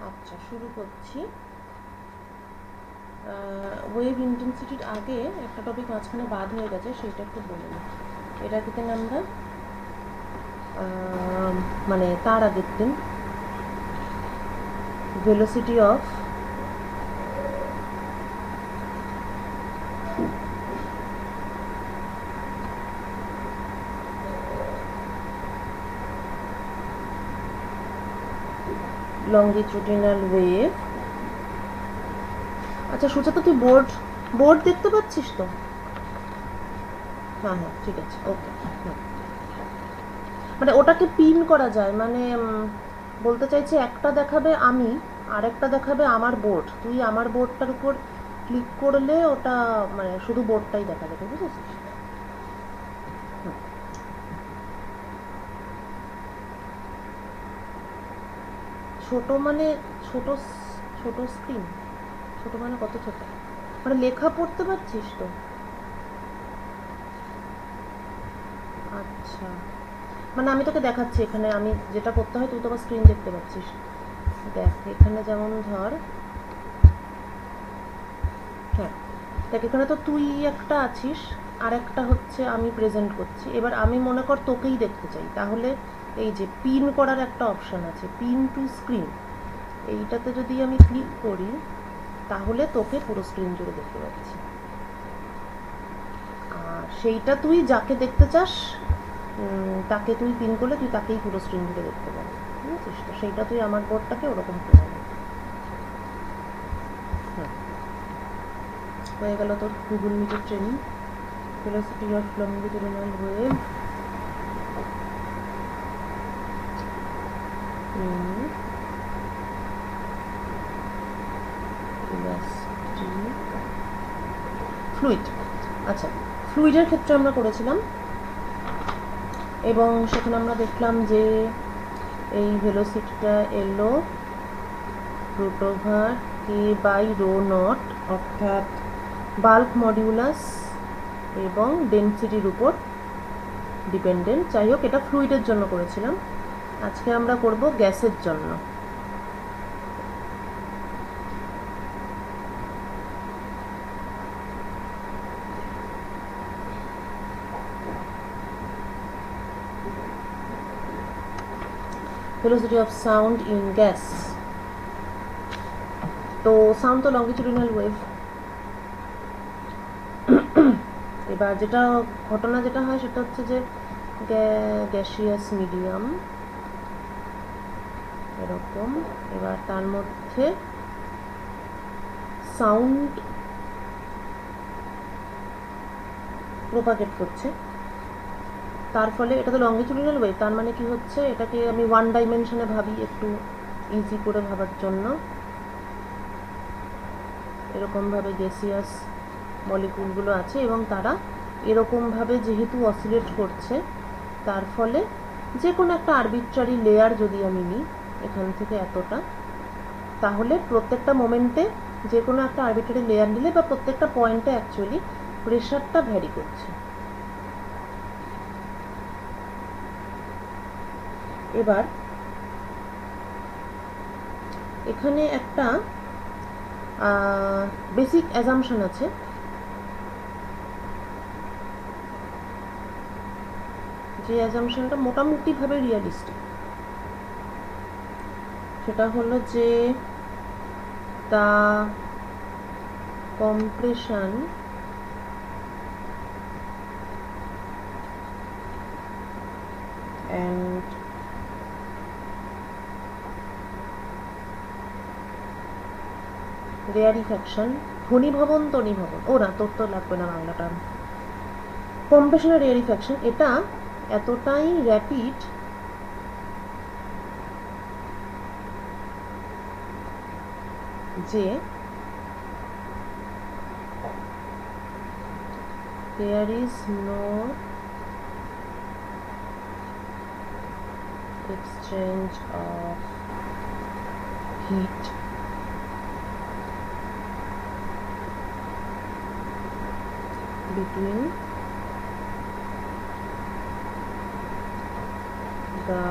আচ্ছা, শুরু করছি। ওয়েভ ইন্টেন্সিটির আগে একটা টপিক মাঝখানে বাদ হয়ে গেছে, সেটা একটু বলে নিই। এর আগের দিন আমরা মানে তার আগের দিন ভেলোসিটি অফ লংগিটিউডিনাল ওয়েভ। আচ্ছা সুজাতা, তুই বোর্ড দেখতে পাচ্ছিস তো? হ্যাঁ, ঠিক আছে, ওকে। মানে ওটাকে পিন করা যায়, মানে বলতে চাইছি একটা দেখাবে আমি, আর একটা দেখাবে আমার বোর্ড। তুই আমার বোর্ডটার উপর ক্লিক করলে ওটা মানে শুধু বোর্ডটাই দেখা যাবে, বুঝেছিস? ছোট মানে ছোট ছোট স্ক্রিন? ছোট মানে কত ছোট? মানে লেখা পড়তে পারছিস তো? আচ্ছা, মানে আমি তোকে দেখাচ্ছি এখানে আমি যেটা করতে হয়, তুই তো আবার স্ক্রিন দেখতে পাচ্ছিস। দেখ এখানে যেমন ধর, হ্যাঁ দেখ এখানে তো তুই একটা আছিস, আর একটা হচ্ছে আমি প্রেজেন্ট করছি। এবার আমি মনে কর তোকেই দেখতে চাই, তাহলে এই যে পিন করার একটা অপশান আছে, পিন টু স্ক্রিন, এইটাতে যদি আমি ক্লিক করি তাহলে তোকে পুরো স্ক্রিন জুড়ে দেখতে পাচ্ছি। আর সেইটা তুই যাকে দেখতে চাস তাকে তুই পিন করলে তুই তাকেই পুরো স্ক্রিন জুড়ে দেখতে পাবি, বুঝেছিস তো? সেইটা তুই আমার বোর্ডটাকে ওরকম করে নেবে। হ্যাঁ, হয়ে গেল তোর গুগল মিটের training. Velocity of longitudinal wave. Fluid. আচ্ছা, ফ্লুইডের ক্ষেত্রে আমরা করেছিলাম, এবং সেখানে আমরা দেখলাম যে এই ভেলোসিটিটা এলো √/k বাই রো নট, অর্থাৎ বাল্ক মডিউলাস এবং ডেনসিটির উপর ডিপেন্ডেন্ট। যাই হোক, এটা ফ্লুইডের জন্য করেছিলাম। আজকে আমরা করব গ্যাসের জন্য। velocity of sound in gas, তো সাউন্ড তো লংগিটিউডিনাল ওয়েভ। এবার যেটা ঘটনা যেটা হয় সেটা হচ্ছে যে গ্যাসিয়াস মিডিয়াম এরকম, এবার তার মধ্যে সাউন্ড প্রোপাগেট করছে, তার ফলে এটা তো লংগিটিউডিনাল ওয়েভ। তার মানে কি হচ্ছে, এটাকে আমি ওয়ান ডাইমেনশনে ভাবি একটু ইজি করে ভাবার জন্য। এরকমভাবে গ্যাসিয়াস মলিকুলগুলো আছে এবং তারা এরকমভাবে যেহেতু অসিলেট করছে, তার ফলে যে কোনো একটা আরবিট্রারি লেয়ার যদি আমি নিই এখান থেকে এতটা, তাহলে প্রত্যেকটা মোমেন্টে যে কোনো একটা আরবিট্রারি লেয়ার নিলে বা প্রত্যেকটা পয়েন্টে অ্যাকচুয়ালি প্রেশারটা ভ্যারি করছে। এবার এখানে একটা বেসিক অ্যাজাম্পশন আছে, যে অ্যাজাম্পশনটা মোটামুটিভাবে রিয়ালিস্টিক। সেটা হলো যে দ্য কম্প্রেশন and রেয়ারিফ্যাকশন, ঘনীভবন তনীভবন, ও না তোর তো লাগবে না বাংলাটা, কম্প্রেশন আর রেয়ারিফ্যাকশন, এটা এতটাই র্যাপিড যে there is no exchange of heat between the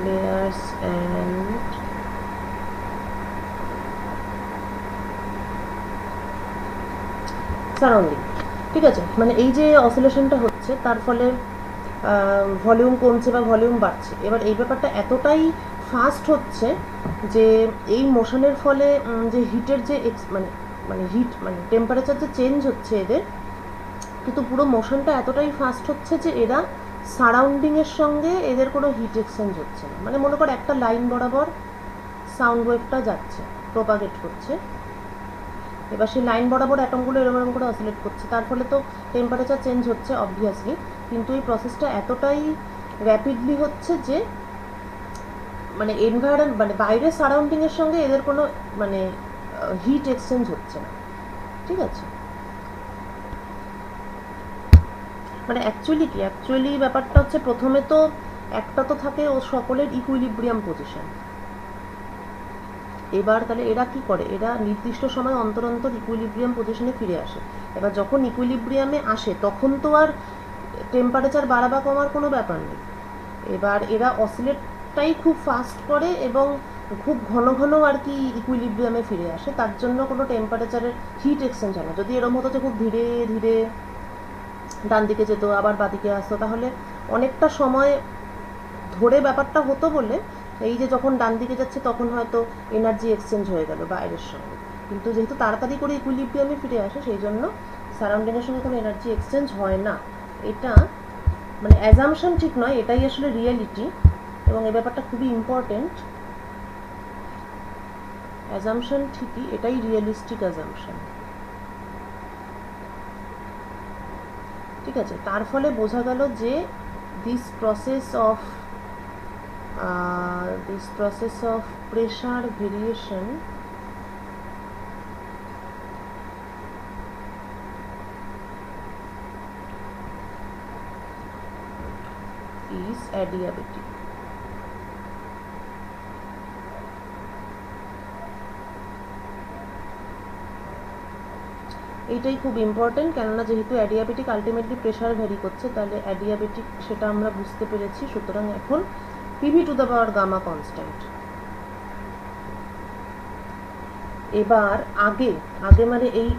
layers and surrounding. ঠিক আছে, মানে এই যে অসিলেশনটা হচ্ছে তার ফলে ভলিউম কমছে বা ভলিউম বাড়ছে। এবার এই ব্যাপারটা এতটাই ফাস্ট হচ্ছে যে এই মোশনের ফলে যে হিটের যে মানে হিট মানে টেম্পারেচার যে চেঞ্জ হচ্ছে এদের, কিন্তু পুরো মোশনটা এতটাই ফাস্ট হচ্ছে যে এরা সারাউন্ডিংয়ের সঙ্গে এদের কোনো হিট এক্সচেঞ্জ হচ্ছে না। মানে মনে কর একটা লাইন বরাবর সাউন্ড ওয়েভটা যাচ্ছে, প্রপাগেট করছে, এবার সেই লাইন বরাবর অ্যাটমগুলো এরকম করে অসিলেট করছে, তার ফলে তো টেম্পারেচার চেঞ্জ হচ্ছে অবভিয়াসলি, কিন্তু এই প্রসেসটা এতটাই র্যাপিডলি হচ্ছে যে মানে এনভায়রনমেন্ট মানে বাইরের সারাউন্ডিংয়ের সঙ্গে এদের কোনো মানে হিট এক্সচেঞ্জ হচ্ছে না। ঠিক আছে, মানে অ্যাকচুয়ালি ব্যাপারটা হচ্ছে প্রথমে তো একটা তো থাকে ও সকলের ইকুইলিব্রিয়াম পজিশন। এবার তাহলে এরা কি করে, এরা নির্দিষ্ট সময় অন্তর অন্তর ইকুইলিব্রিয়াম পজিশনে ফিরে আসে। এবার যখন ইকুইলিব্রিয়ামে আসে তখন তো আর টেম্পারেচার বাড়া বা কমার কোনো ব্যাপার নেই। এবার এরা অসিলেটটাই খুব ফাস্ট করে এবং খুব ঘন ঘন আর কি ইকুইলিব্রিয়ামে ফিরে আসে, তার জন্য কোনো টেম্পারেচারের হিট এক্সচেঞ্জ হয় না। যদি এরকম হতো যে খুব ধীরে ধীরে ডান দিকে যেত আবার বাদিকে আসতো, তাহলে অনেকটা সময় ধরে ব্যাপারটা হতো বলে এই যে যখন ডান দিকে যাচ্ছে তখন হয়তো এনার্জি এক্সচেঞ্জ হয়ে গেল বাইরের সঙ্গে, কিন্তু যেহেতু তাড়াতাড়ি করে ইকুইলিব্রিয়ামে ফিরে আসে সেই জন্য সারাউন্ডিংয়ের সঙ্গে কোনো এনার্জি এক্সচেঞ্জ হয় না। এটা মানে অ্যাজাম্পশন ঠিক নয়, এটাই আসলে রিয়েলিটি, এবং এই ব্যাপারটা খুবই ইম্পর্টেন্ট। অ্যাজাম্পশন ঠিকই, এটাই রিয়েলিস্টিক অ্যাজাম্পশন। ঠিক আছে, তার ফলে বোঝা গেল যে this process of pressure variation is adiabatic. এইটাই খুব ইম্পর্টেন্ট, কেননা যেহেতু অ্যাডিয়াবেটিক আলটিমেটলি প্রেশার ভ্যারি করছে, তাহলে অ্যাডিয়াবেটিক সেটা আমরা বুঝতে পেরেছি। সুতরাং এখন PV to the power gamma constant. এবার আগে মানে এই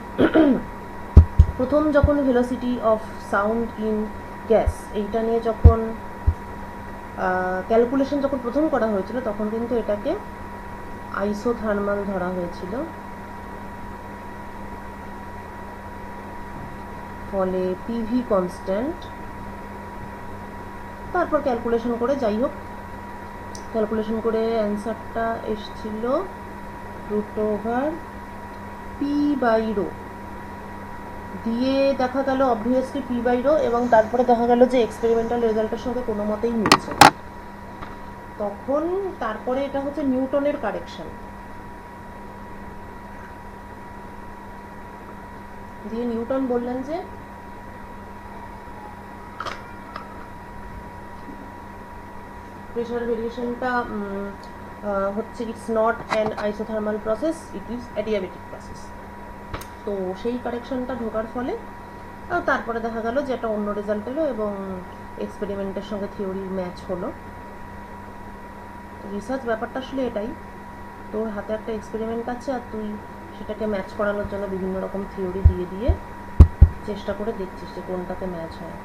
প্রথম যখন velocity of sound in gas এইটা নিয়ে যখন ক্যালকুলেশন যখন প্রথম করা হয়েছিল তখন কিন্তু এটাকে আইসোথার্মাল ধরা হয়েছিল, ফলে পিভি কনস্ট্যান্ট। তারপর ক্যালকুলেশন করে, যাই হোক ক্যালকুলেশন করে অ্যান্সারটা এসছিল √p/ρ দিয়ে দেখা গেল অবভিয়াসলি p/ρ, এবং তারপরে দেখা গেল যে এক্সপেরিমেন্টাল রেজাল্টের সঙ্গে কোনো মতেই মিলছে না। তখন তারপরে এটা হচ্ছে নিউটনের কারেকশন দিয়ে নিউটন বললেন যে প্রেশার ভেরিয়েশনটা হচ্ছে it's not an isothermal process, it is adiabatic process. তো সেই কারেকশনটা ঢোকার ফলে তারপরে দেখা গেল যে একটা অন্য রেজাল্ট এলো এবং এক্সপেরিমেন্টের সঙ্গে থিওরি ম্যাচ হলো। রিসার্চ ব্যাপারটা আসলে এটাই, তোর হাতে একটা এক্সপেরিমেন্ট আছে আর তুই সেটাকে ম্যাচ করানোর জন্য বিভিন্ন রকম থিওরি দিয়ে দিয়ে চেষ্টা করে দেখছিস যে কোনটাতে ম্যাচ হয়।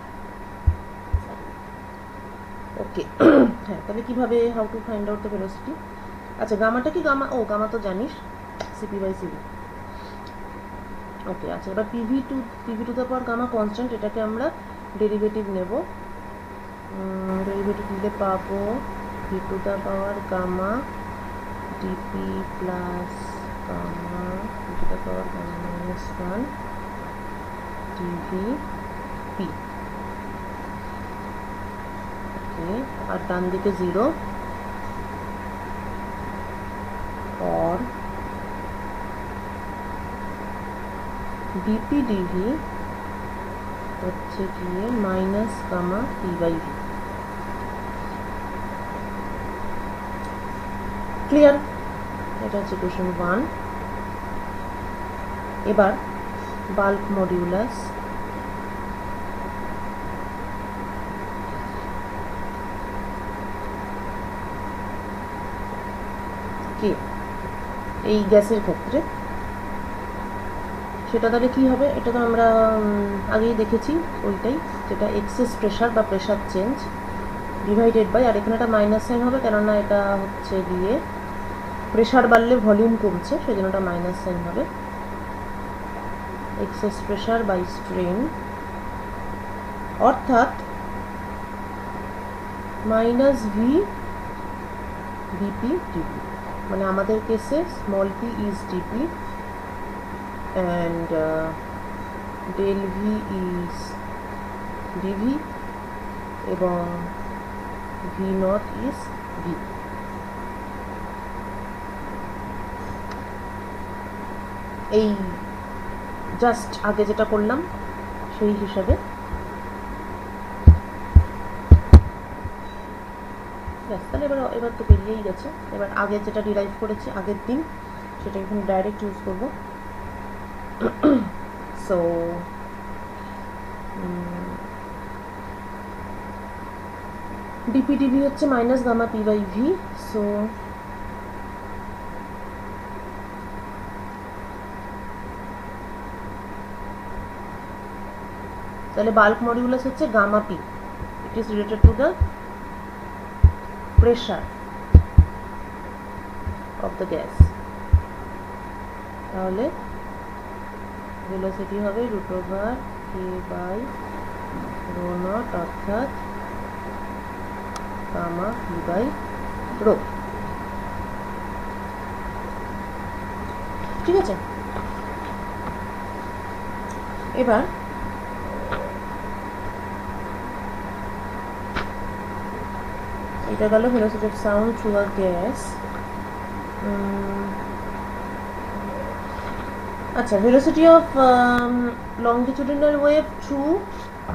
ওকে, হ্যাঁ, তাহলে কীভাবে how to find out the velocity. আচ্ছা, গামাটা কি গামা তো জানিস, CP/CV। ওকে, আচ্ছা, এবার PV to the power gamma constant, এটাকে আমরা ডেরিভেটিভ নেব। ডেরিভেটিভ নিলে পাবো V to the power gamma dP plus gamma V to the power gamma -1 dV P. Okay, আর ডান দিকে 0 और ডিপি ডিভি হচ্ছে গিয়ে মাইনাস গামা p/v। ক্লিয়ার? এটা হচ্ছে কোশ্চেন 1। এবার বাল্ক মডিউলাস। কে এই গ্যাসের ক্ষেত্রে, সেটা তাহলে কী হবে? এটা তো আমরা আগেই দেখেছি, ওইটাই, যেটা এক্সেস প্রেশার বা প্রেশার চেঞ্জ ডিভাইডেড বাই, আর এখানে একটা মাইনাস সাইন হবে, কেননা এটা হচ্ছে গিয়ে প্রেশার বাড়লে ভলিউম কমছে, সেই জন্য এটা মাইনাস সাইন হবে। এক্সেস প্রেশার বাই স্ট্রেন, অর্থাৎ মাইনাস ভি ডিপি ডিপি, মানে আমাদের কেসে small P is DP and del v is dv এবং v naught is v। এই জাস্ট আগে যেটা করলাম সেই হিসাবে তাহলে এবার তো বেরিয়েই গেছে। এবার আগে যেটা ডিরাইভ করেছি আগের দিন, সেটা এখানে ডাইরেক্ট ইউজ করবো। So dpdv হচ্ছে minus gamma P by V. So তাহলে বাল্ক মডিউলাস হচ্ছে gamma P, it is related to the pressure of the gas. তাহলে ভেলোসিটি হবে √k বাই রো নট, অর্থাৎ গামা পি বাই রো। ঠিক আছে, এবার এটা গেল velocity of sound through a gas. আচ্ছা, velocity of longitudinal wave through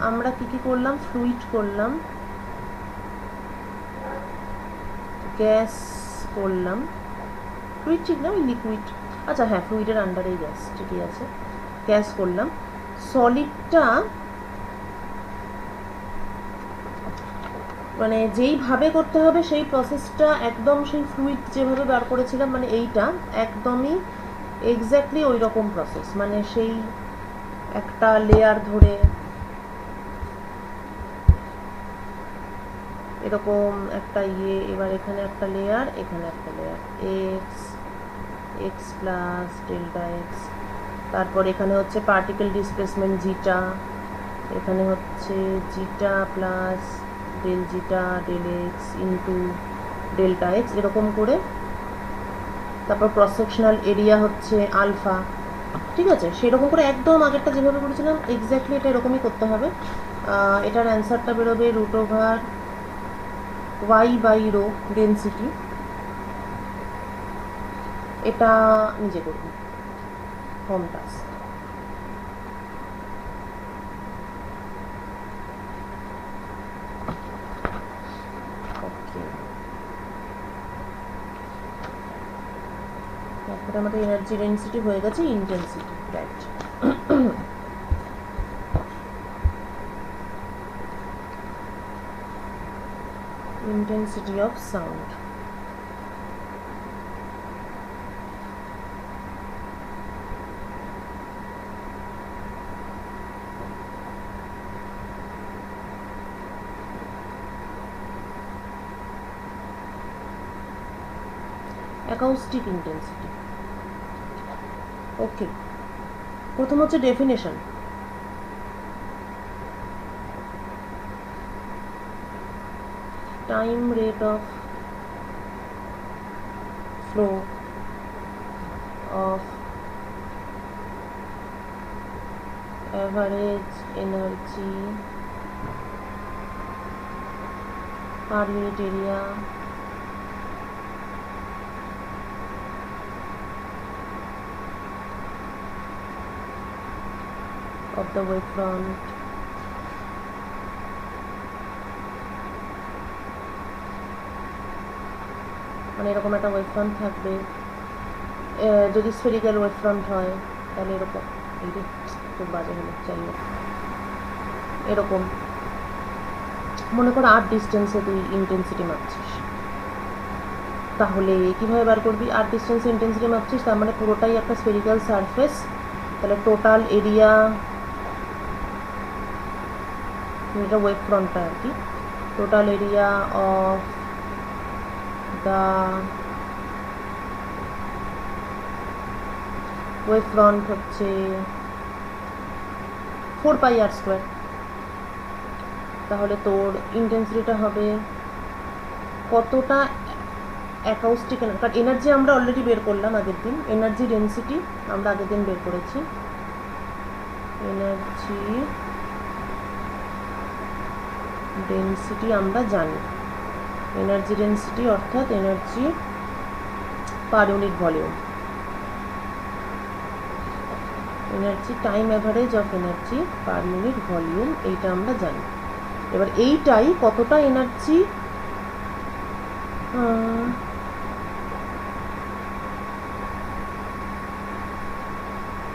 আমরা কি করলাম? ফ্লুইড করলাম, গ্যাস করলাম, ফ্লুইড ঠিক না, ওই লিকুইড, আচ্ছা হ্যাঁ ফ্লুইডের আন্ডারেই গ্যাস, ঠিকই আছে, গ্যাস করলাম। সলিডটা মানে যেইভাবে করতে হবে সেই প্রসেসটা একদম সেই ফ্লুইড যেভাবে বার করেছিলাম, মানে এইটা একদমই এক্স্যাক্টলি ওই রকম প্রসেস, মানে সেই একটা লেয়ার ধরে এরকম একটা এবার এখানে একটা লেয়ার, এখানে একটা layer, X plus delta X, তারপর এখানে হচ্ছে পার্টিকেল ডিসপ্লেসমেন্ট জিটা, এখানে হচ্ছে zeta plus del zeta del X into delta X, এরকম করে। তারপর ক্রস সেকশনাল এরিয়া হচ্ছে আলফা। ঠিক আছে, সেরকম করে একদম আগেরটা যেভাবে করেছিলাম এক্স্যাক্টলি এটা এরকমই করতে হবে। এটার অ্যান্সারটা বেরোবে √y বাই রো ডেন্সিটি। এটা নিজে করব, হোম টাস্ক। তারপরে আমাদের এনার্জি ডেন্সিটি হয়ে গেছে intensity, right. intensity of sound, acoustic intensity। ওকে, প্রথম হচ্ছে definition. time rate of flow of average energy per unit area of the wavefront মানে এরকম একটা ওয়েভফ্রন্ট থাকবে। যদি স্ফেরিক্যাল ওয়েভফ্রন্ট হয় তাহলে এরকম, এই যে খুব বাজে হলো, চাই হোক, এরকম মনে করো 8 ডিস্টেন্সে তুই ইন্টেন্সিটি মাপছিস, তাহলে কীভাবে বার করবি? আর ডিস্টেন্স ইন্টেন্সিটি মাপছিস, তার মানে পুরোটাই একটা স্ফেরিক্যাল সারফেস, তাহলে টোটাল এরিয়া, এটা ওয়েভ ফ্রন্টটা আর কি, total area of the wave front হচ্ছে 4πr²। তাহলে তোর ইন্টেন্সিটিটা হবে কতটা অ্যাকাউস্টিক এনার্জি, কারণ এনার্জি আমরা অলরেডি বের করলাম আগের দিন, এনার্জি ডেন্সিটি আমরা আগের দিন বের করেছি, এনার্জি ডেন্সিটি আমরা জানি, এনার্জি ডেন্সিটি অর্থাৎ energy per unit volume, energy time average of energy per unit volume, এইটা আমরা জানি। এবার এইটাই কতটা এনার্জি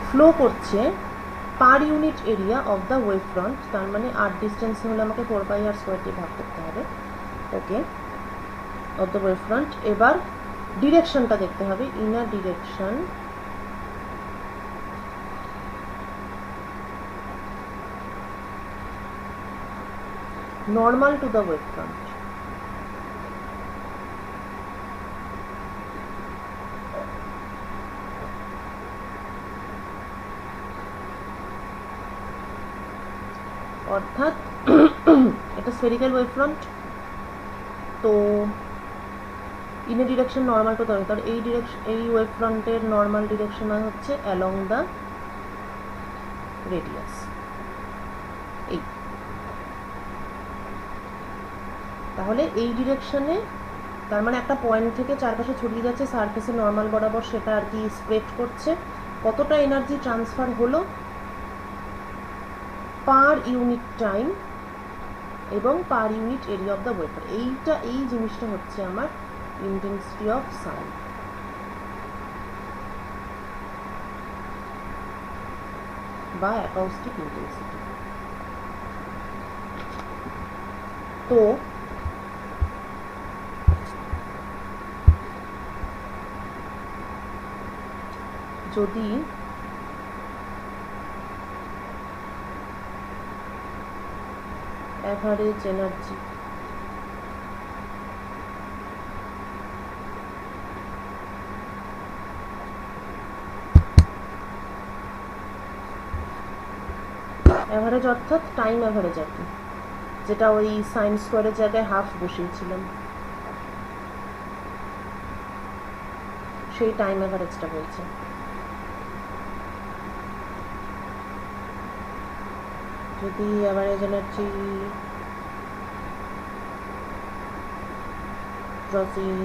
ফ্লো করছে পার unit area of the wave front, তার মানে আর ডিস্টেন্স হলে আমাকে 4πr² দিয়ে ভাগ করতে হবে, ওকে, অফ দ্য ওয়েভ ফ্রন্ট। এবার ডিরেকশনটা দেখতে হবে, inner direction, normal to the wave front, অর্থাৎ এটা স্ফেরিক্যাল ওয়েভ ফ্রন্ট, তো inner direction normal to the wave, তার এই ডিরেকশন, এই ওয়েভ ফ্রন্টের নর্মাল ডিরেকশন হচ্ছে অ্যালং দ্য রেডিয়াস, এই, তাহলে এই ডিরেকশনে, তার মানে একটা পয়েন্ট থেকে চারপাশে ছড়িয়ে যাচ্ছে সারফেসে নর্মাল বরাবর, সেটা আর কি স্প্রেড করছে, কতটা এনার্জি ট্রান্সফার হলো পার ইউনিট টাইম এবং পার unit area of the wave, এইটা, এই জিনিসটা হচ্ছে আমার ইন্টেন্সিটি অফ সাউন্ড। বা অ্যাকাউস্টিক ইন্টেন্সিটি। তো যদি অ্যাভারেজ এনার্জি অ্যাভারেজ অর্থাৎ টাইম অ্যাভারেজ আর কি, যেটা ওই সাইন স্কোয়ারের জায়গায় হাফ বসিয়েছিলাম, সেই টাইম অ্যাভারেজটা বলছে। যদি average energy crossing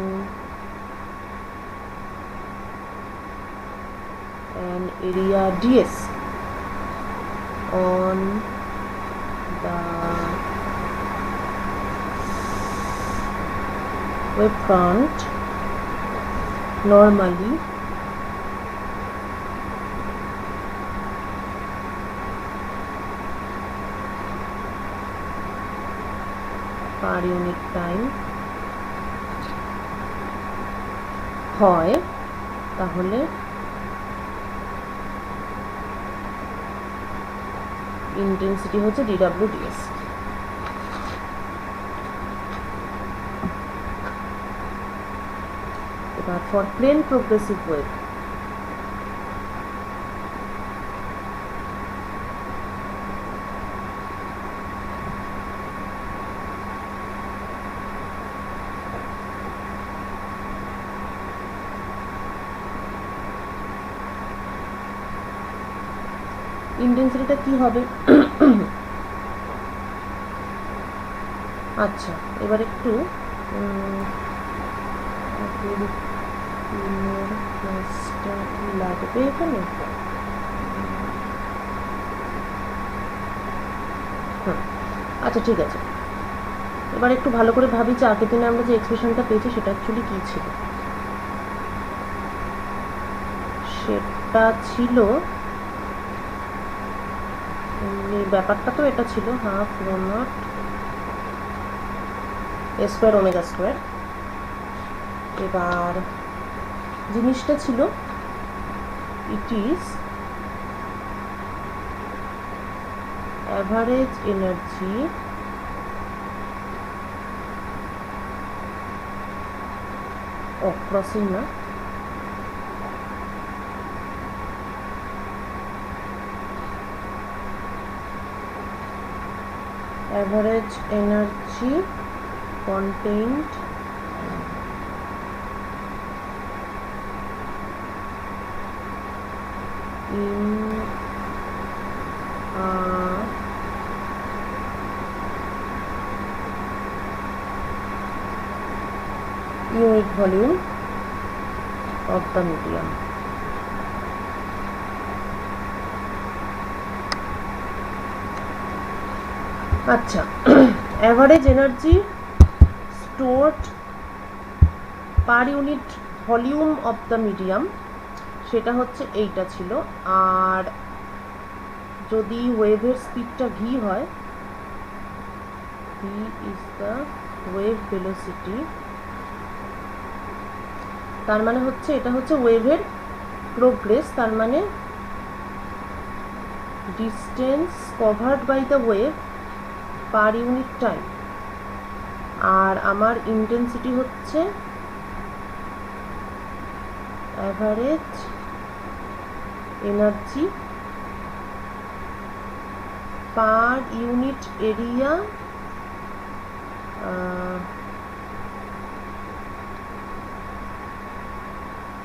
an area ds on the wave front normally per unit time হয়, তাহলে ইন্টেন্সিটি হচ্ছে dWds। এবার ফর প্লেন প্রোগ্রেসিভ ওয়েভ, ইন্টেন্সিটিটা কি হবে? আচ্ছা, এবার একটু লাগবে এখানে, হ্যাঁ আচ্ছা ঠিক আছে। এবার একটু ভালো করে ভাবি যে আগের দিনে আমরা যে এক্সপ্রেশনটা পেয়েছি সেটা অ্যাকচুয়ালি কী ছিল। সেটা ছিল, ব্যাপারটা তো এটা ছিল half rho not a square omega square এবার জিনিসটা ছিল it is average energy crossing না, average energy contained in a unit volume of the medium. আচ্ছা, average energy stored per unit volume of the medium, সেটা হচ্ছে এইটা ছিল। আর যদি ওয়েভের স্পিডটা ভি হয়, V is the wave velocity, তার মানে হচ্ছে এটা হচ্ছে ওয়েভের প্রোগ্রেস, তার মানে distance covered by the wave per unit time. আর আমার ইন্টেন্সিটি হচ্ছে average energy per unit area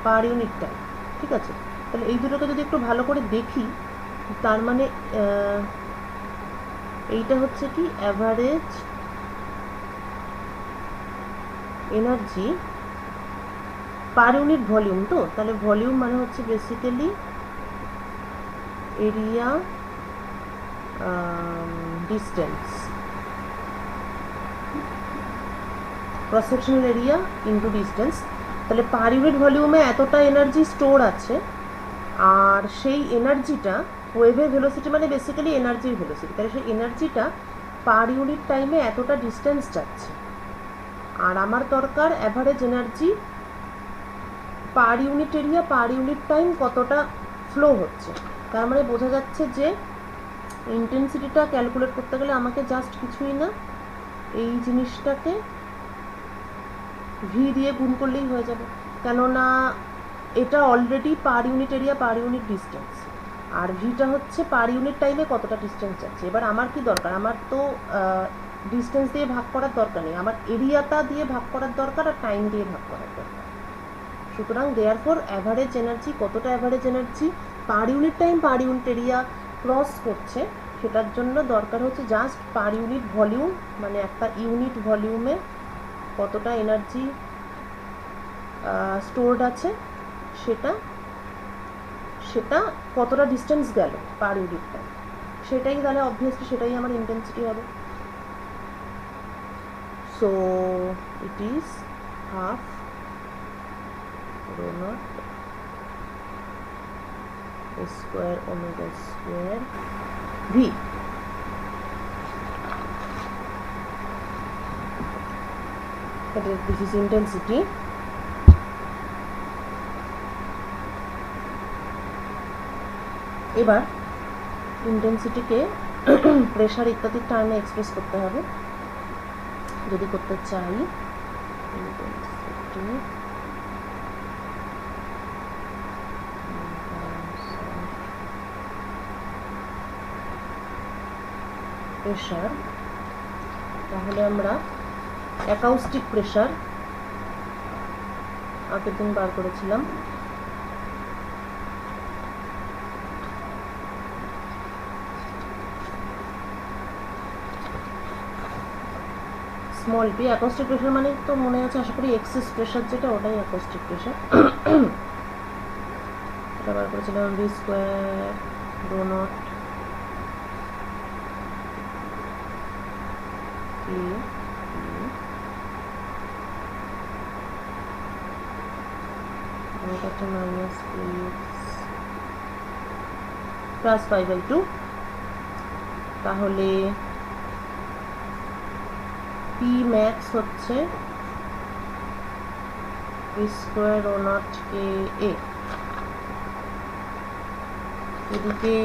per unit time. ঠিক আছে, তাহলে এই দুটোকে যদি একটু ভালো করে দেখি, তার মানে এইটা হচ্ছে কি average energy per unit volume. তো তাহলে ভলিউম মানে হচ্ছে basically area distance, cross sectional area into distance. তাহলে পার ইউনিট ভলিউমে এতটা এনার্জি স্টোর আছে, আর সেই এনার্জিটা ওয়েভের ভেলোসিটি মানে বেসিক্যালি এনার্জির ভেলোসিটি, তাহলে সেই এনার্জিটা পার ইউনিট টাইমে এতটা ডিস্টেন্স যাচ্ছে। আর আমার দরকার average energy per unit area per unit time কতটা ফ্লো হচ্ছে। তার মানে বোঝা যাচ্ছে যে ইন্টেন্সিটিটা ক্যালকুলেট করতে গেলে আমাকে জাস্ট কিছুই না, এই জিনিসটাকে ভি দিয়ে গুণ করলেই হয়ে যাবে, কেননা এটা already per unit area per unit distance, আর ভিটা হচ্ছে পার ইউনিট টাইমে কতটা ডিস্টেন্স যাচ্ছে। এবার আমার কি দরকার, আমার তো ডিস্টেন্স দিয়ে ভাগ করার দরকার নেই, আমার এরিয়াটা দিয়ে ভাগ করার দরকার আর টাইম দিয়ে ভাগ করার দরকার। সুতরাং দেয়ারফর অ্যাভারেজ এনার্জি কতটা, average energy per unit time পার ইউনিট এরিয়া ক্রস করছে, সেটার জন্য দরকার হচ্ছে জাস্ট পার ইউনিট ভলিউম, মানে একটা ইউনিট ভলিউমে কতটা এনার্জি স্টোরড আছে, সেটা সেটা কতটা ডিস্টেন্স গেল পার ইউনিট টাইম, সেটাই তাহলে অবভিয়াসলি সেটাই আমার ইন্টেন্সিটি হবে। So it is half rho naught square omega square v। This is intensity। এবার ইন্টেন্সিটিকে প্রেশার ইত্যাদির টার্মে এক্সপ্রেস করতে হবে। যদি করতে চাই ইন্টেন্সিটি প্রেশার, তাহলে আমরা অ্যাকাউস্টিক প্রেশার আগের দিন বার করেছিলাম, স্মল পি। অ্যাকাউস্টিক প্রেশার মানে তো মনে আছে আশা করি এক্সেস প্রেশার, যেটা ওটাই অ্যাকাউস্টিক প্রেশার। এটা বার করেছিলাম V square rho not minus plus 5/2। তাহলে পি ম্যাক্স হচ্ছে V square rho not K A. এদিকে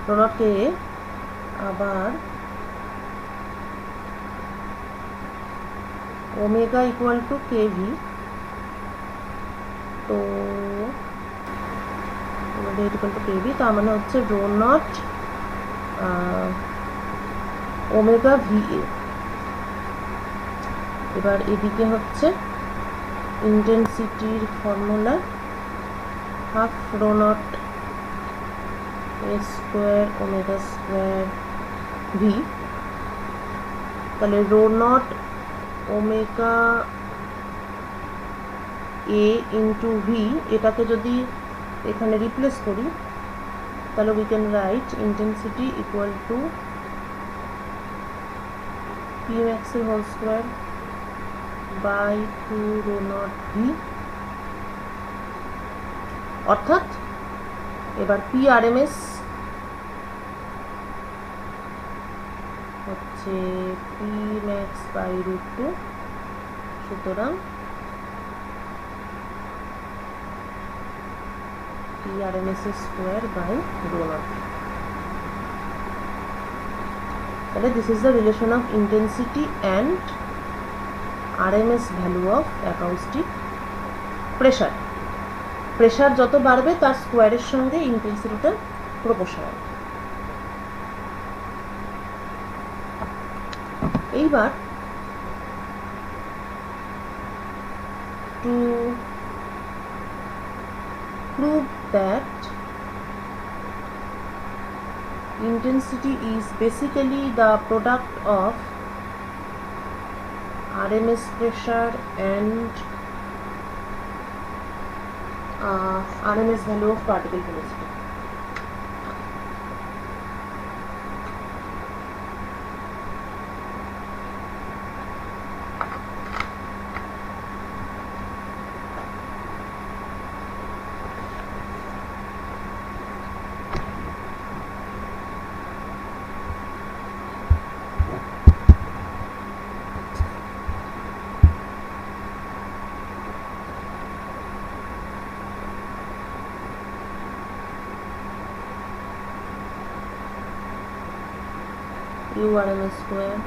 রো নট কে এ, আবার omega equal to K V. তো omega equal to K V, তার মানে হচ্ছে rho not omega V A. এবার এদিকে হচ্ছে ইন্টেন্সিটির formula half rho not a square omega square V. তাহলে rho not omega A into V, এটাকে যদি এখানে রিপ্লেস করি তাহলে we can write intensity equal to P max এর whole square by 2 rho not V. অর্থাৎ এবার পি আর এম এস হচ্ছে পি ম্যাক্স বাই রুট 2, সুতরাং P R M S square by rho not. তাহলে this is the relation of intensity and RMS value of acoustic pressure. Pressure যত বাড়বে তার স্কোয়ারের সঙ্গে ইন্টেন্সিটিটা প্রপোর্শনাল। এইবার to prove that intensity is basically the product of RMS pressure and RMS value of particle velocity. U RMS square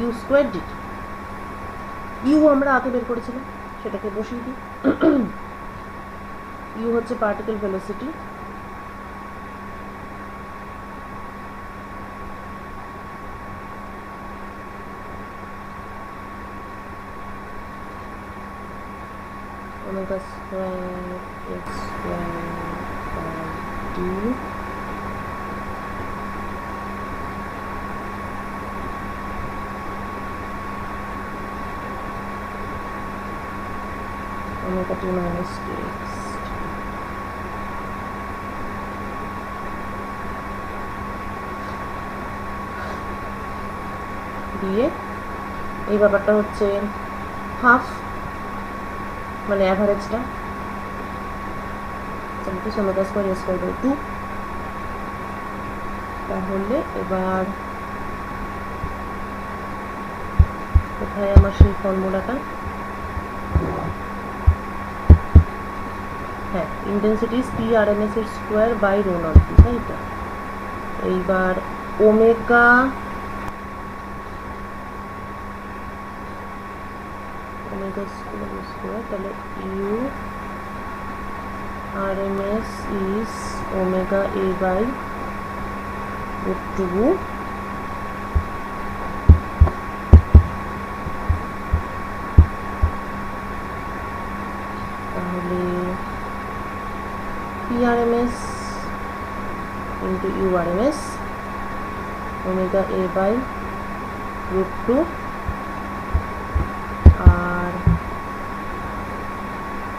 U square dt। U আমরা আগে বের করেছিলাম, সেটাকে বসিয়ে দিই। U হচ্ছে particle velocity, omega square x square by d omega t minus dx। দিয়ে এই ব্যাপারটা হচ্ছে হাফ, মানে অ্যাভারেজটা omega square a square by 2। তাহলে এবার কোথায় আমার সেই ফর্মুলাটা? হ্যাঁ, intensity is P R M S এর square by rho not V, তাই তো। এইবার ওমেগা স্কোয়ার, তাহলে U R M S is omega A by root 2। তাহলে PRMS into URMS omega a by root 2 R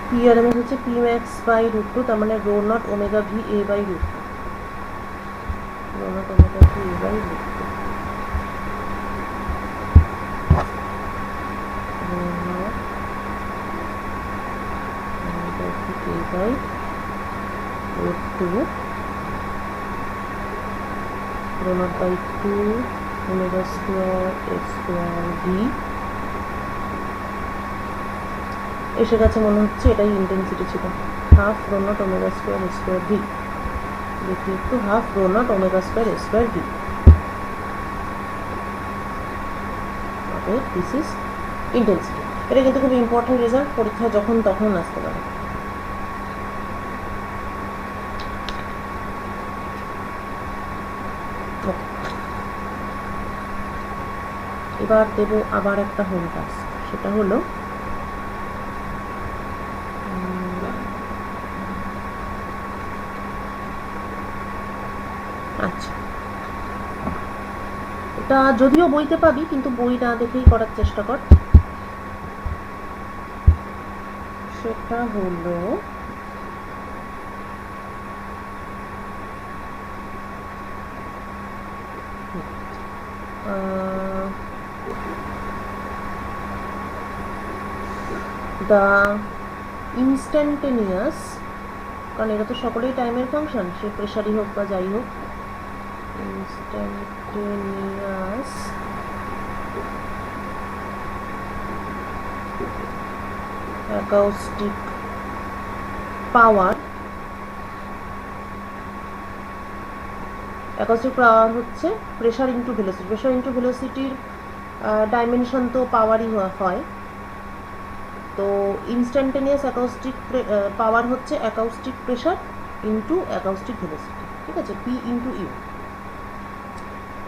PRMS হচ্ছে P max by root 2, তার মানে rho naught omega v a by root 2, rho naught omega v a by root 2, rho naught omega v a by root 2 rho naught by 2 omega square a square v এসে গেছে মনে হচ্ছে এটাই intensity ছিল half rho not omega square a square v দেখি একটু half rho not omega square a square v okay this is intensity এটা কিন্তু খুব ইম্পর্টেন্ট রেজাল্ট পরীক্ষায় যখন তখন আসতে পারে এবার দেব আবার একটা হোম টাস্ক সেটা হলো আচ্ছা এটা যদিও বইতে পাবি কিন্তু বই না দেখেই করার চেষ্টা কর সেটা হলো the instantaneous কারণ এটা তো সকলেই টাইমের ফাংশন সে প্রেসারই হোক বা যাই হোক instantaneous acoustic power acoustic power হচ্ছে pressure into velocity pressure into ভেলোসিটির ডাইমেনশন তো পাওয়ারই হয় তো ইনস্ট্যান্টেনিয়াস অ্যাকাউস্টিক পাওয়ার হচ্ছে acoustic pressure into acoustic velocity ঠিক আছে পি ইনটু ইউ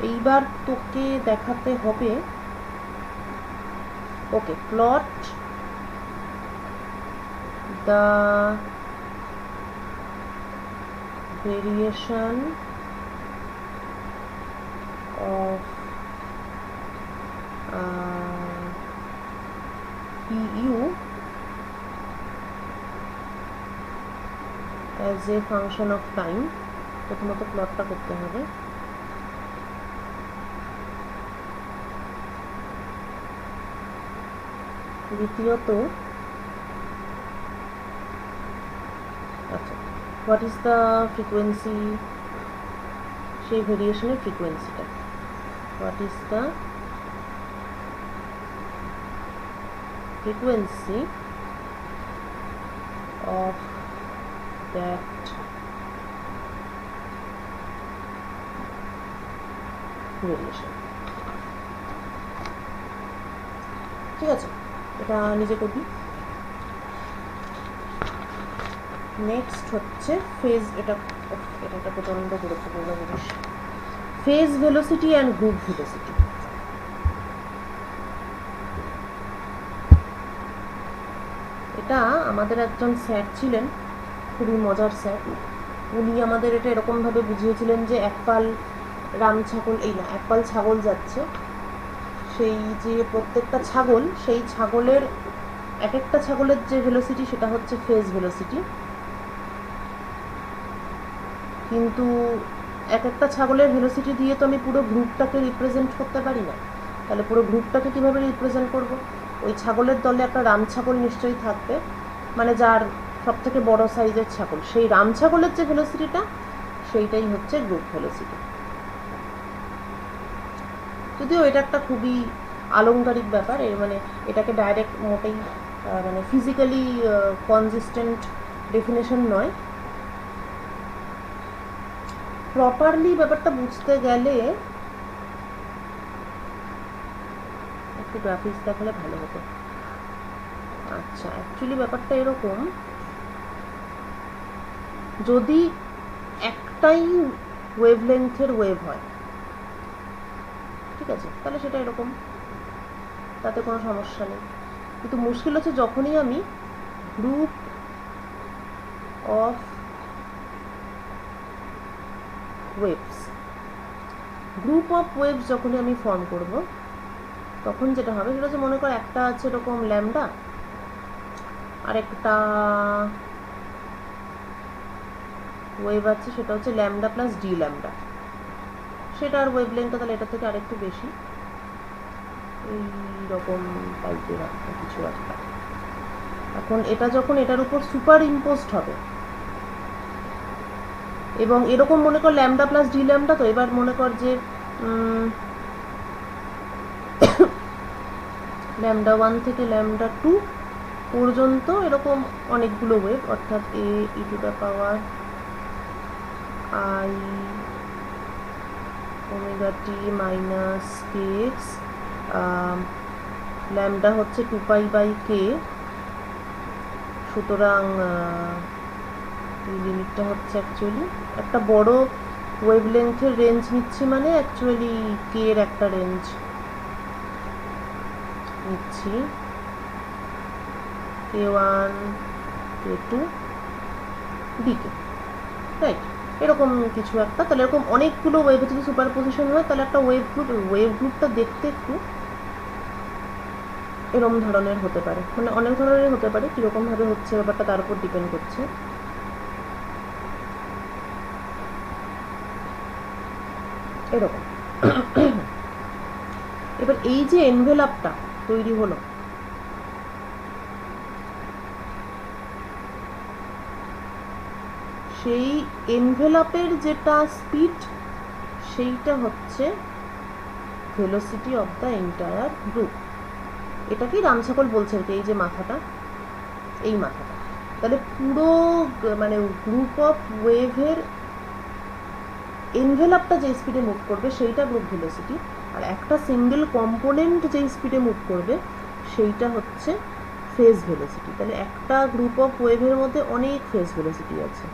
এইবার তোকে দেখাতে হবে okay plot the variation of PU as a function of time প্রথমত প্লটটা করতে হবে দ্বিতীয়ত আচ্ছা হোয়াট ইজ দ্য ফ্রিকোয়েন্সি সেই ভেরিয়েশনের ফ্রিকোয়েন্সিটা what is the frequency of that variation ঠিক আছে এটা নিজে করবি নেক্সট হচ্ছে ফেজ এটা একটা প্রচন্ড গুরুত্বপূর্ণ জিনিস phase velocity and group velocity এটা আমাদের একজন স্যার ছিলেন খুবই মজার স্যার উনি আমাদের এটা এরকমভাবে বুঝিয়েছিলেন যে একপাল রাম ছাগল এই না একপাল ছাগল যাচ্ছে সেই যে প্রত্যেকটা ছাগল সেই ছাগলের এক একটা ছাগলের যে ভেলোসিটি সেটা হচ্ছে ফেজ ভেলোসিটি কিন্তু এক একটা ছাগলের ভেলোসিটি দিয়ে তো আমি পুরো গ্রুপটাকে রিপ্রেজেন্ট করতে পারি না তাহলে পুরো গ্রুপটাকে কীভাবে রিপ্রেজেন্ট করব ওই ছাগলের দলে একটা রাম ছাগল নিশ্চয়ই থাকবে মানে যার সব থেকে বড় সাইজের ছাগল সেই রাম ছাগলের যে ভেলোসিটিটা সেইটাই হচ্ছে গ্রুপ ভেলোসিটি যদিও এটা একটা খুবই আলংকারিক ব্যাপার এর মানে এটাকে ডাইরেক্ট মোটেই মানে ফিজিক্যালি কনসিস্টেন্ট ডেফিনেশন নয় প্রপারলি ব্যাপারটা বুঝতে গেলে একটু গ্রাফিক্স দেখালে ভালো হতো আচ্ছা অ্যাকচুয়ালি ব্যাপারটা এরকম যদি একটাই ওয়েভলেন্থের ওয়েভ হয় ঠিক আছে তাহলে সেটা এরকম তাতে কোনো সমস্যা নেই কিন্তু মুশকিল হচ্ছে যখনই আমি গ্রুপ অফ ওয়েভস যখনই আমি ফর্ম করব তখন যেটা হবে সেটা হচ্ছে মনে কর একটা আছে এরকম ল্যামডা আর একটা ওয়েভ আছে সেটা হচ্ছে ল্যামডা প্লাস ডি ল্যামডা সেটার ওয়েভলেন্থটা তাহলে এটা থেকে আরেকটু বেশি এইরকম টাইপের একটা কিছু একটা এখন এটা যখন এটার উপর সুপার ইম্পোজড হবে এবং এরকম মনে কর ল্যামডা প্লাস ডি ল্যামডা, তো এবার মনে কর যে ল্যামডা 1 থেকে ল্যামডা 2 পর্যন্ত এরকম অনেকগুলো ওয়েভ, অর্থাৎ A E to the power I omega T minus K X, lambda হচ্ছে 2 পাই বাই কে, সুতরাং এই লিমিটটা হচ্ছে অ্যাকচুয়ালি একটা বড় ওয়েভলেংথের রেঞ্জ নিচ্ছি, মানে অ্যাকচুয়ালি কে এর একটা রেঞ্জ নিচ্ছি, কে1 কে2 ডিকে, রাইট, এরকম কিছু একটা। তাহলে এরকম অনেকগুলো ওয়েভ যদি সুপার পজিশন হয় তাহলে একটা ওয়েভ গ্রুপটা দেখতে একটু এরকম ধরনের হতে পারে, মানে অনেক ধরনের হতে পারে, কীরকমভাবে হচ্ছে ব্যাপারটা তার উপর ডিপেন্ড করছে। এরকম এবার এই যে এনভেলাপটা তৈরি হলো, সেই এনভেলাপের যেটা স্পিড সেইটা হচ্ছে velocity of the entire group. এটাকেই রামছাকল বলছে আর কি, এই যে মাথাটা, এই মাথাটা। তাহলে পুরো মানে গ্রুপ অফ ওয়েভের এনভেলাপটা যে স্পিডে মুভ করবে সেইটা গ্রুপ ভেলোসিটি, আর একটা সিঙ্গেল কম্পোনেন্ট যে স্পিডে মুভ করবে সেইটা হচ্ছে ফেজ ভেলোসিটি। তাহলে একটা গ্রুপ অফ ওয়েভের মধ্যে অনেক ফেজ ভেলোসিটি আছে,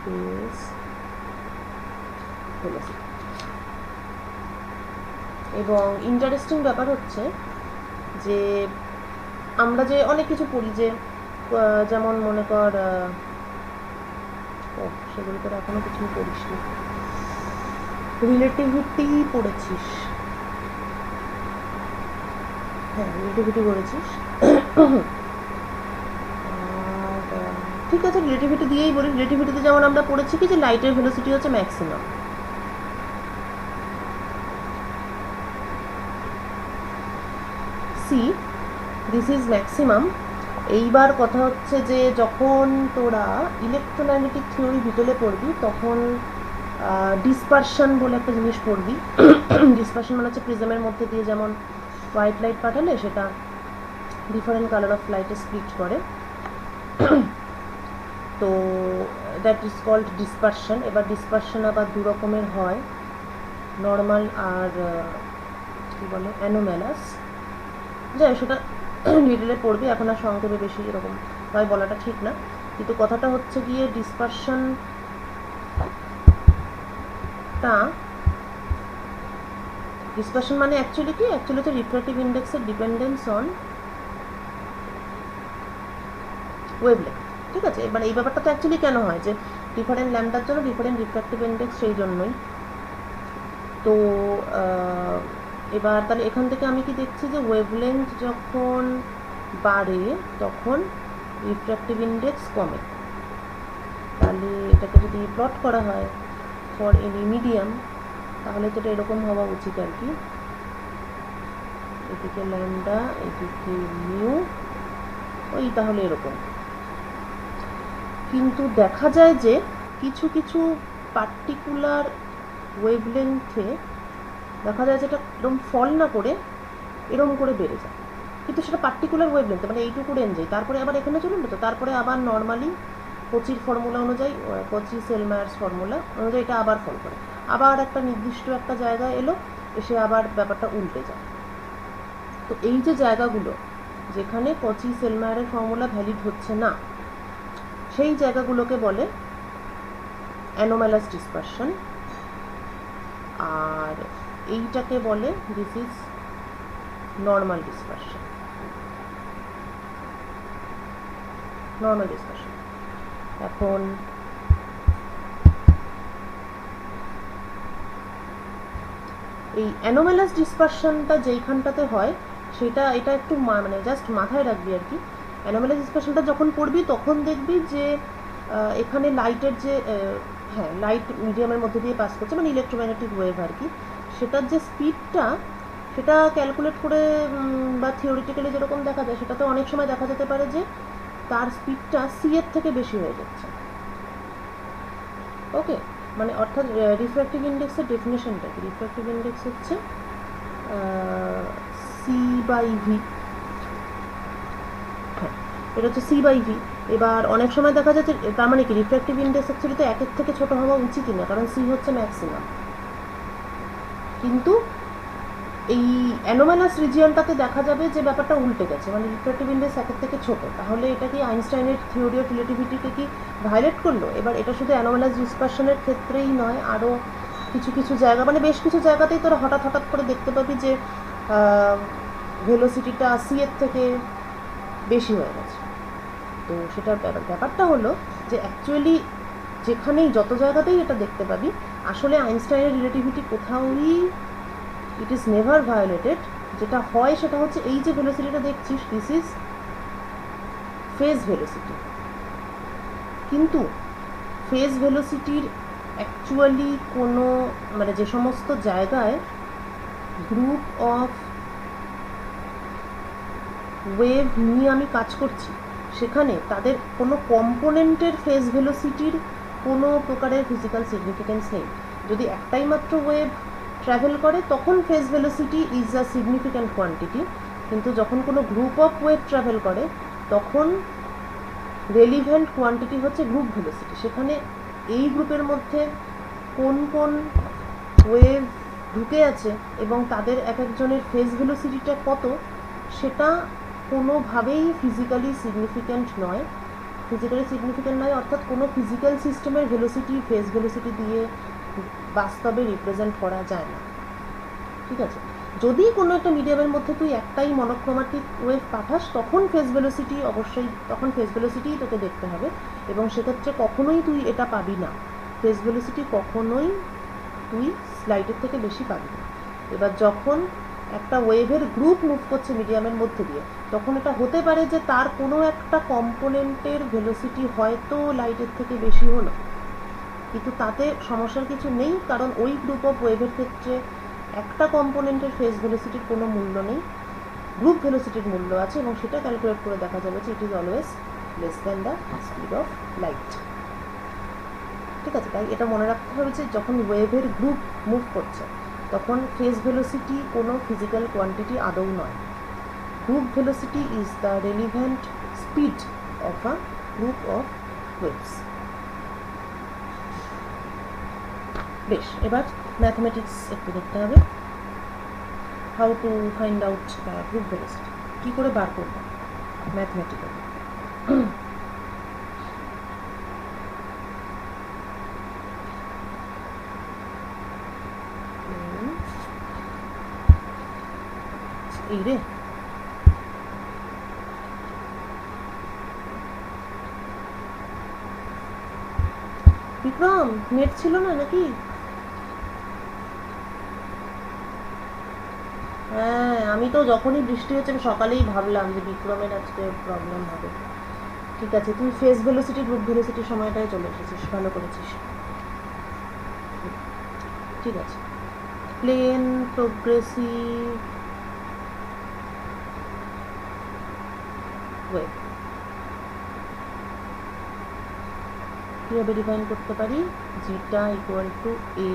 ফেজ ভেলোসিটি। এবং ইন্টারেস্টিং ব্যাপার হচ্ছে যে আমরা যে অনেক কিছু পড়ি, যে যেমন মনে কর সেগুলো তো এখনো কিছু পড়িসনি, রিলেটিভিটি পড়েছিস? হ্যাঁ, রিলেটিভিটি পড়েছিস। আর ঠিক আছে, রিলেটিভিটি দিয়েই বলি। রিলেটিভিটিতে যেমন আমরা পড়েছি কি যে লাইটের ভেলোসিটি হচ্ছে maximum, C this is maximum. এইবার কথা হচ্ছে যে যখন তোরা ইলেকট্রোম্যাগনেটিক থিওরি ভিতরে পড়বি তখন ডিসপারশন বলে একটা জিনিস পড়বি। ডিসপারশন মানে হচ্ছে প্রিজমের মধ্যে দিয়ে যেমন হোয়াইট লাইট পাঠালে সেটা ডিফারেন্ট কালার অফ লাইটে স্প্লিট করে, তো দ্যাট ইজ কল্ড ডিসপারশন। এবার ডিসপারশন আবার দু রকমের হয়, নর্মাল আর কী বলে অ্যানোম্যালাস। যাই সেটা ডিটেলে পড়বি, এখন আর সংক্ষেপে বেশি এরকম তাই বলাটা ঠিক না। কিন্তু কথাটা হচ্ছে গিয়ে ডিসপারশন মানে অ্যাকচুয়ালি কি, অ্যাকচুয়ালি হচ্ছে রিফ্র্যাক্টিভ ইন্ডেক্সের ডিপেন্ডেন্স অন ওয়েভলেংথ। ঠিক আছে, মানে এই ব্যাপারটা তো অ্যাকচুয়ালি কেন হয় যে ডিফারেন্ট ল্যাম্ডার জন্য ডিফারেন্ট রিফ্র্যাক্টিভ ইন্ডেক্স, সেই জন্যই। তো এবার তাহলে এখান থেকে আমি কি দেখছি যে ওয়েভলেংথ যখন বাড়ে তখন রিফ্র্যাক্টিভ ইন্ডেক্স কমে। তাহলে এটাকে যদি প্লট করা হয় ফর এনি মিডিয়াম তাহলে তো এটা এরকম হওয়া উচিত আর কি, এদিকে ল্যামডা এদিকে মিউ, ওই তাহলে এরকম। কিন্তু দেখা যায় যে কিছু কিছু পার্টিকুলার ওয়েভলেংথে দেখা যায় যেটা এরকম ফল না করে এরকম করে বেড়ে যায়, কিন্তু সেটা পার্টিকুলার ওয়েভলেংথে, মানে এইটুকু রেঞ্জে। তারপরে আবার এখানে চলুন তো, তারপরে আবার নর্মালি কোচির ফর্মুলা অনুযায়ী, কোচি সেলমায়ার্স ফর্মুলা অনুযায়ী এটা আবার ফল করে, আবার একটা নির্দিষ্ট একটা জায়গায় এলো, এসে আবার ব্যাপারটা উল্টে যায়। তো এই যে জায়গাগুলো যেখানে কোচি সেলমায়ারের ফর্মুলা ভ্যালিড হচ্ছে না, সেই জায়গাগুলোকে বলে অ্যানোম্যালাস ডিসপারশন, আর এইটাকে বলে this is normal dispersion. Normal dispersion. এখন এই অ্যানোম্যালাস ডিসপারশনটা যেইখানটাতে হয় সেটা, এটা একটু মানে জাস্ট মাথায় রাখবি আর কি। অ্যানোম্যালাস ডিসপারশনটা যখন পড়বি তখন দেখবি যে এখানে লাইটের যে লাইট মিডিয়ামের মধ্যে দিয়ে পাস করছে, মানে ইলেকট্রোম্যাগনেটিক ওয়েভ আর কি, সেটার যে স্পিডটা সেটা ক্যালকুলেট করে বা থিওরিটিক্যালি যেরকম দেখা যায়, সেটাতে অনেক সময় দেখা যেতে পারে যে তার স্পিডটা সি এর থেকে বেশি হয়ে যাচ্ছে। ওকে, মানে অর্থাৎ রিফ্র্যাক্টিভ ইন্ডেক্সের ডেফিনেশনটা কি? রিফ্র্যাক্টিভ ইন্ডেক্স হচ্ছে সি বাই ভি। হ্যাঁ, এটা হচ্ছে সি বাই ভি। এবার অনেক সময় দেখা যাচ্ছে, তার মানে কি রিফ্র্যাক্টিভ ইন্ডেক্স অ্যাকচুয়ালি তো একের থেকে ছোট হওয়া উচিতই না, কারণ সি হচ্ছে ম্যাক্সিমাম। কিন্তু এই অ্যানোমালাস রিজিয়নটাতে দেখা যাবে যে ব্যাপারটা উল্টে গেছে, মানে রিফ্র্যাক্টিভ ইন্ডেক্স একের থেকে ছোট। তাহলে এটা কি আইনস্টাইনের থিওরি অফ রিলেটিভিটিকে কি ভায়োলেট করলো? এবার এটা শুধু অ্যানোমালাস ডিসপারশনের ক্ষেত্রেই নয়, আরও কিছু কিছু জায়গা, মানে বেশ কিছু জায়গাতেই তোরা হঠাৎ হঠাৎ করে দেখতে পাবি যে ভেলোসিটিটা সি এর থেকে বেশি হয়ে গেছে। তো সেটার ব্যাপারটা হলো যে অ্যাকচুয়ালি যেখানেই যত জায়গাতেই এটা দেখতে পাবি, আসলে আইনস্টাইনের রিলেটিভিটি কোথাওই ইট ইজ নেভার ভায়োলেটেড। যেটা হয় সেটা হচ্ছে এই যে ভেলোসিটিটা দেখছিস, দিস ইজ ফেজ ভেলোসিটি। কিন্তু ফেজ ভেলোসিটির অ্যাকচুয়ালি কোনো, মানে যে সমস্ত জায়গায় গ্রুপ অফ ওয়েভ নিয়ে আমি কাজ করছি, সেখানে তাদের কোনো কম্পোনেন্টের ফেজ ভেলোসিটির কোনো প্রকারের ফিজিক্যাল সিগনিফিকেন্স নেই। যদি একটাই মাত্র ওয়েভ ট্রাভেল করে তখন phase velocity is a significant quantity, কিন্তু যখন কোনো গ্রুপ অফ ওয়েভ ট্রাভেল করে তখন রেলিভেন্ট কোয়ান্টিটি হচ্ছে গ্রুপ ভেলোসিটি। সেখানে এই গ্রুপের মধ্যে কোন কোন ওয়েভ ঢুকে আছে এবং তাদের এক একজনের ফেজ ভেলোসিটিটা কত, সেটা কোনোভাবেই ফিজিক্যালি সিগনিফিক্যান্ট নয়। ফিজিক্যালি সিগনিফিক্যান্ট নয় অর্থাৎ কোনো ফিজিক্যাল সিস্টেমের ভেলোসিটি ফেজ ভেলোসিটি দিয়ে বাস্তবে রিপ্রেজেন্ট করা যায় না। ঠিক আছে, যদি কোনো একটা মিডিয়ামের মধ্যে তুই একটাই মনোক্রোমাটিক ওয়েভ পাঠাস, তখন ফেজ ভেলোসিটি অবশ্যই, তখন ফেজ ভেলোসিটিই তোকে দেখতে হবে, এবং সেক্ষেত্রে কখনোই তুই এটা পাবি না, ফেজ ভেলোসিটি কখনোই তুই লাইটের থেকে বেশি পাবি না। এবার যখন একটা ওয়েভের গ্রুপ মুভ করছে মিডিয়ামের মধ্যে দিয়ে, তখন এটা হতে পারে যে তার কোনো একটা কম্পোনেন্টের ভেলোসিটি হয়তো লাইটের থেকে বেশি হলো, কিন্তু তাতে সমস্যার কিছু নেই, কারণ ওই গ্রুপ অফ ওয়েভের ক্ষেত্রে একটা কম্পোনেন্টের ফেজ ভেলোসিটির কোনো মূল্য নেই, গ্রুপ ভেলোসিটির মূল্য আছে, এবং সেটা ক্যালকুলেট করে দেখা যাবে যে it is always less than the speed of light. ঠিক আছে, তাই এটা মনে রাখতে হবে যে যখন ওয়েভের গ্রুপ মুভ করছে তখন ফেজ ভেলোসিটি কোনো ফিজিক্যাল কোয়ান্টিটি আদৌ নয়। Group velocity is the relevant speed of a group of waves. বেশ, এবার ম্যাথমেটিক্স একটু দেখতে হবে। How to find out the group velocity, কী করে বার করব ম্যাথমেটিক্যালি। এই রে, বিক্রম নেট ছিল না নাকি? হ্যাঁ, আমি তো যখনই বৃষ্টি হচ্ছে আমি সকালেই ভাবলাম যে বিক্রমের আজকে প্রবলেম হবে। ঠিক আছে, তুই ফেজ ভেলোসিটি গ্রুপ ভেলোসিটির সময়টায় চলে এসেছিস, ভালো করেছিস। ঠিক আছে, প্লেন প্রোগ্রেসিভ ওয়েভ কীভাবে ডিফাইন করতে পারি? Zeta equal to A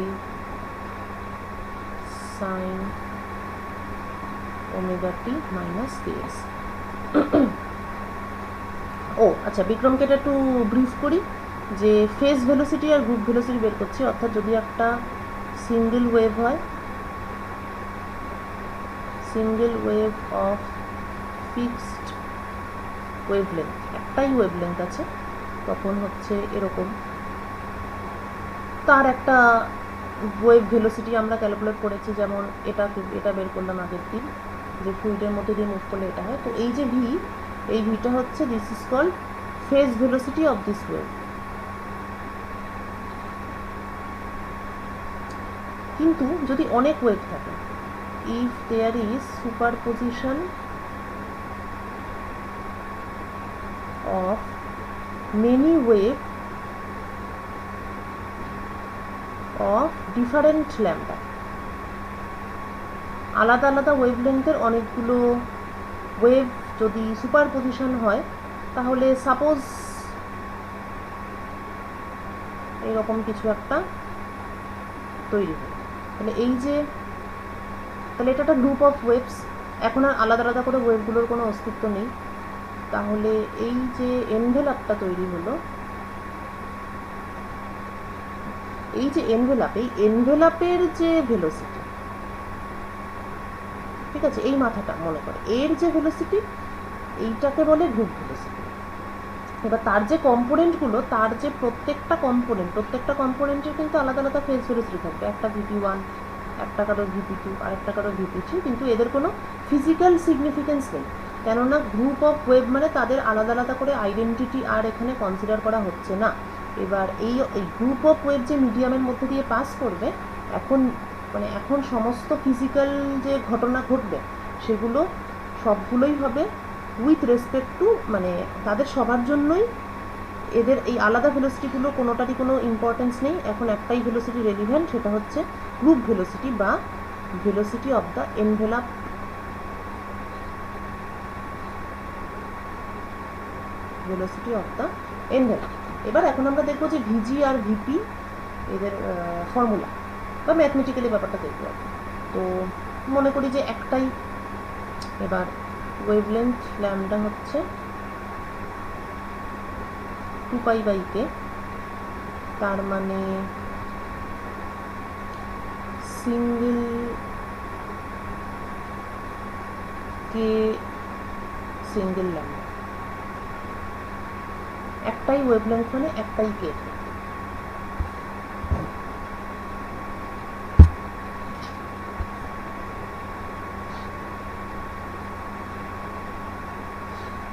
sine omega T minus KS. ও আচ্ছা, বিক্রমকে এটা একটু ব্রিফ করি যে ফেজ ভেলোসিটি আর গ্রুপ ভেলোসিটি বের করছি, অর্থাৎ যদি একটা সিঙ্গেল ওয়েভ হয়, single wave of fixed wavelength, একটাই ওয়েভলেন্থ আছে, তখন হচ্ছে এরকম তার একটা ওয়েভ ভেলোসিটি আমরা ক্যালকুলেট করেছি, যেমন এটা বের করলাম আগের দিন যে ফ্লুইডের মধ্যে দিয়ে মুভ করলে এটা হয়। তো এই যে ভি, এই ভিটা হচ্ছে this is called phase velocity of this wave. কিন্তু যদি অনেক ওয়েভ থাকে, if there is superposition of many wave of different lambda, আলাদা আলাদা ওয়েভলেন্থের অনেকগুলো ওয়েভ যদি সুপারপজিশন হয় তাহলে সাপোজ এরকম কিছু একটা তৈরি হয়। তাহলে এই যে তাহলে এটা একটা গ্রুপ অফ ওয়েভস, এখন আর আলাদা আলাদা করে ওয়েভগুলোর কোনো অস্তিত্ব নেই। তাহলে এই যে এনভেলাপটা তৈরি হলো, এই যে এনভেলাপ, এই এনভেলাপের যে ভেলোসিটি, ঠিক আছে, এই মাথাটা মনে করে এর যে ভেলোসিটি এইটাকে বলে গ্রুপ ভেলোসিটি। এবার তার যে কম্পোনেন্টগুলো, তার যে প্রত্যেকটা কম্পোনেন্টের কিন্তু আলাদা আলাদা ফেজ ভেলোসিটি থাকবে। একটা VP1, একটা কারো VP2, আরেকটা কারো VP3, কিন্তু এদের কোনো ফিজিক্যাল সিগনিফিকেন্স নেই, কেননা গ্রুপ অফ ওয়েভ মানে তাদের আলাদা আলাদা করে আইডেন্টিটি আর এখানে কনসিডার করা হচ্ছে না। এবার এই গ্রুপ অফ ওয়েভ যে মিডিয়ামের মধ্যে দিয়ে পাস করবে, এখন সমস্ত ফিজিক্যাল যে ঘটনা ঘটবে সেগুলো সবগুলোই হবে উইথ রেসপেক্ট টু, মানে তাদের সবার জন্যই এদের এই আলাদা ভেলোসিটিগুলো কোনোটারই কোনো ইম্পর্টেন্স নেই। এখন একটাই ভেলোসিটি রেলিভেন্ট, সেটা হচ্ছে গ্রুপ ভেলোসিটি বা velocity of the envelope. Velocity of the envelope. এবার এখন আমরা দেখবো যে ভিজি আর ভিপি এদের ফর্মুলা বা ম্যাথমেটিক্যালি ব্যাপারটা দেখবো আর কি। তো মনে করি যে একটাই, এবার ওয়েভলেন্থ ল্যামডা হচ্ছে 2π/k, তার মানে সিঙ্গেল কে সিঙ্গেল ল্যামডা, একটাই ওয়েভলেন্থ মানে একটাই কে।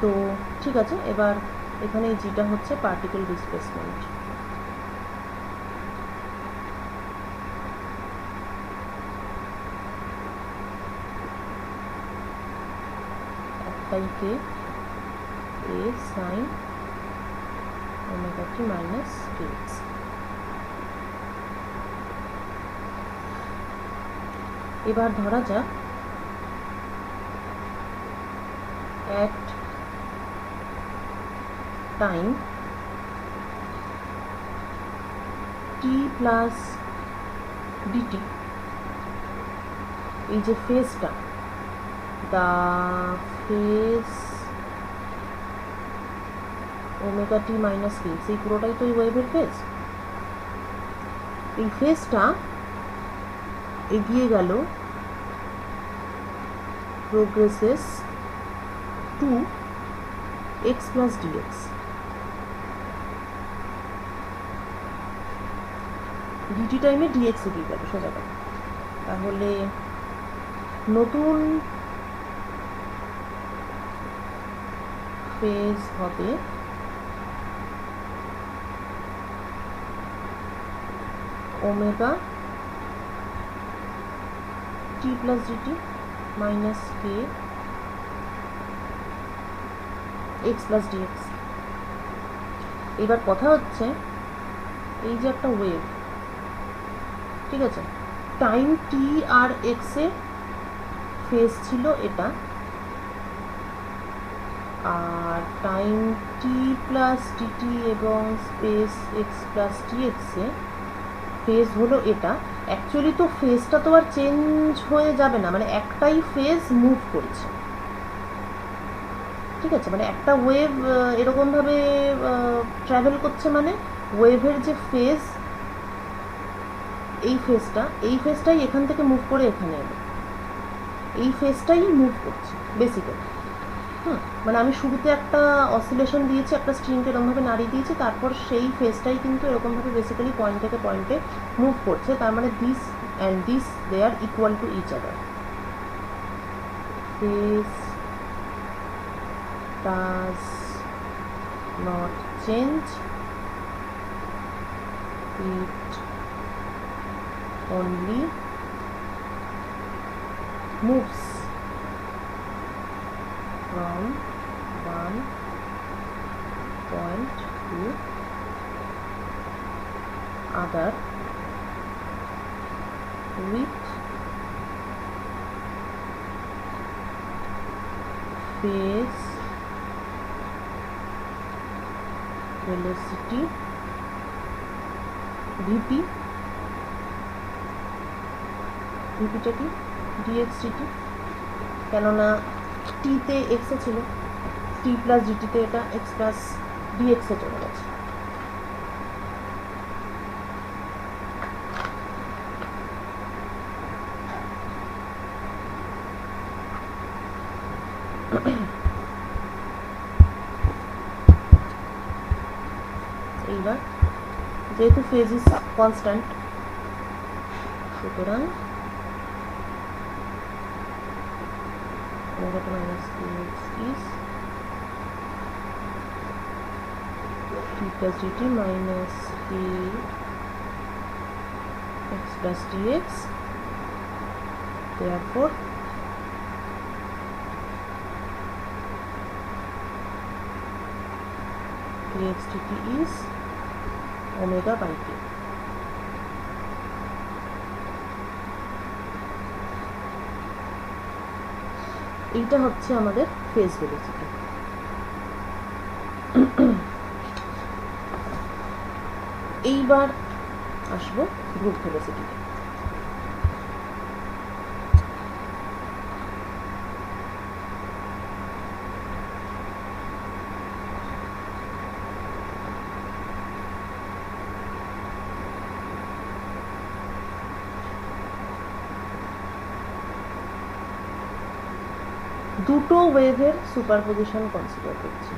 তো ঠিক আছে, এবার এখানে যেটা হচ্ছে পার্টিকেল ডিসপ্লেসমেন্ট। একটাই কে A sine omega T minus kx। এবার ধরা যাক at time t plus dt, এই যে ফেজটা, the phase omega T minus kx, এই পুরোটাই তো এই ওয়েভের ফেজ। এই ফেজটা এগিয়ে গেল progresses to x plus dx। Dt টাইমে dx এগিয়ে গেল সোজা কথা। তাহলে নতুন ফেজ হবে omega t plus DT minus K x plus dx. এবার কথা হচ্ছে এই যে একটা ওয়েভ, ঠিক আছে, টাইম টি আর এক্সে ফেজ ছিল এটা, আর টাইম টি প্লাস ডিটি এবং স্পেস এক্স প্লাস ডিএক্সে ফেজ হলো এটা। অ্যাকচুয়ালি তো ফেজটা তো আর চেঞ্জ হয়ে যাবে না, মানে একটাই ফেজ মুভ করছে, ঠিক আছে, মানে একটা ওয়েভ এরকমভাবে ট্রাভেল করছে, মানে ওয়েভের যে ফেজ, এই ফেজটাই এখান থেকে মুভ করে এখানে এলো, এই ফেজটাই মুভ করছে বেসিক্যালি। মানে আমি শুরুতে একটা অসিলেশন দিয়েছি, একটা স্ট্রিংকে এরকমভাবে নাড়িয়ে দিয়েছি, তারপর সেই ফেজটাই কিন্তু এরকমভাবে বেসিক্যালি পয়েন্ট থেকে পয়েন্টে মুভ করছে। তার মানে this and this they are equal to each other. Phase does not change, it only moves from one point to other with phase velocity vp টা কি dx dt, কেননা t তে x এ ছিল, t প্লাস dt তে এটা x plus dx এ চলে গেছে। এইবার যেহেতু ফেজ ইজ কনস্ট্যান্ট, সুতরাং omega minus kx is t plus dt minus k x plus dx. Therefore kx dt is omega by k. এইটা হচ্ছে আমাদের ফেজ ভেলোসিটি। এইবার আসবো গ্রুপ ভেলোসিটিতে। দুটো ওয়েভের সুপারপোজিশন কনসিডার করছি।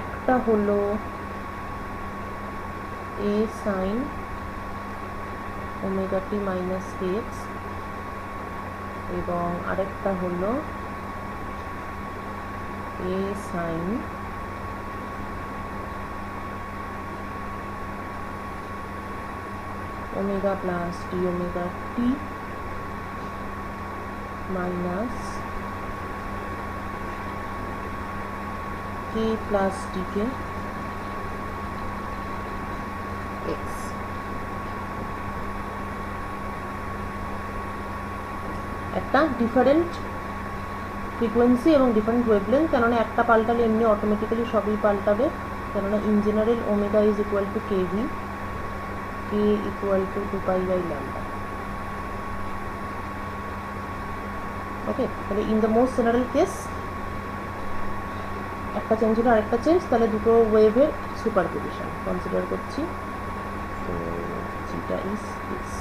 একটা হলো a sin omega t minus kx এবং আরেকটা হলো a sin omega plus d omega t minus k plus d k x। একটা ডিফারেন্ট ফ্রিকোয়েন্সি এবং ডিফারেন্ট ওয়েভলেন্থ, কেননা একটা পাল্টালে এমনি অটোমেটিক্যালি সবই পাল্টাবে, কেননা in general omega is equal to kv, k equal to 2 pi by lambda. ওকে, তাহলে in the most general case একটা চেঞ্জ হলো আরেকটা চেঞ্জ, তাহলে দুটো ওয়েভের সুপারপোজিশন কনসিডার করছি। তো যেটা ইজ দিস।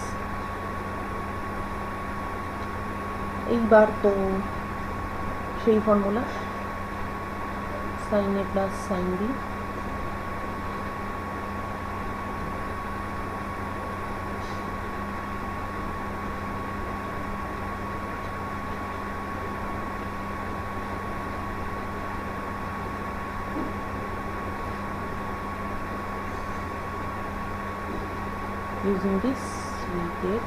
এইবার তো সেই formula sin a plus sin b using this we get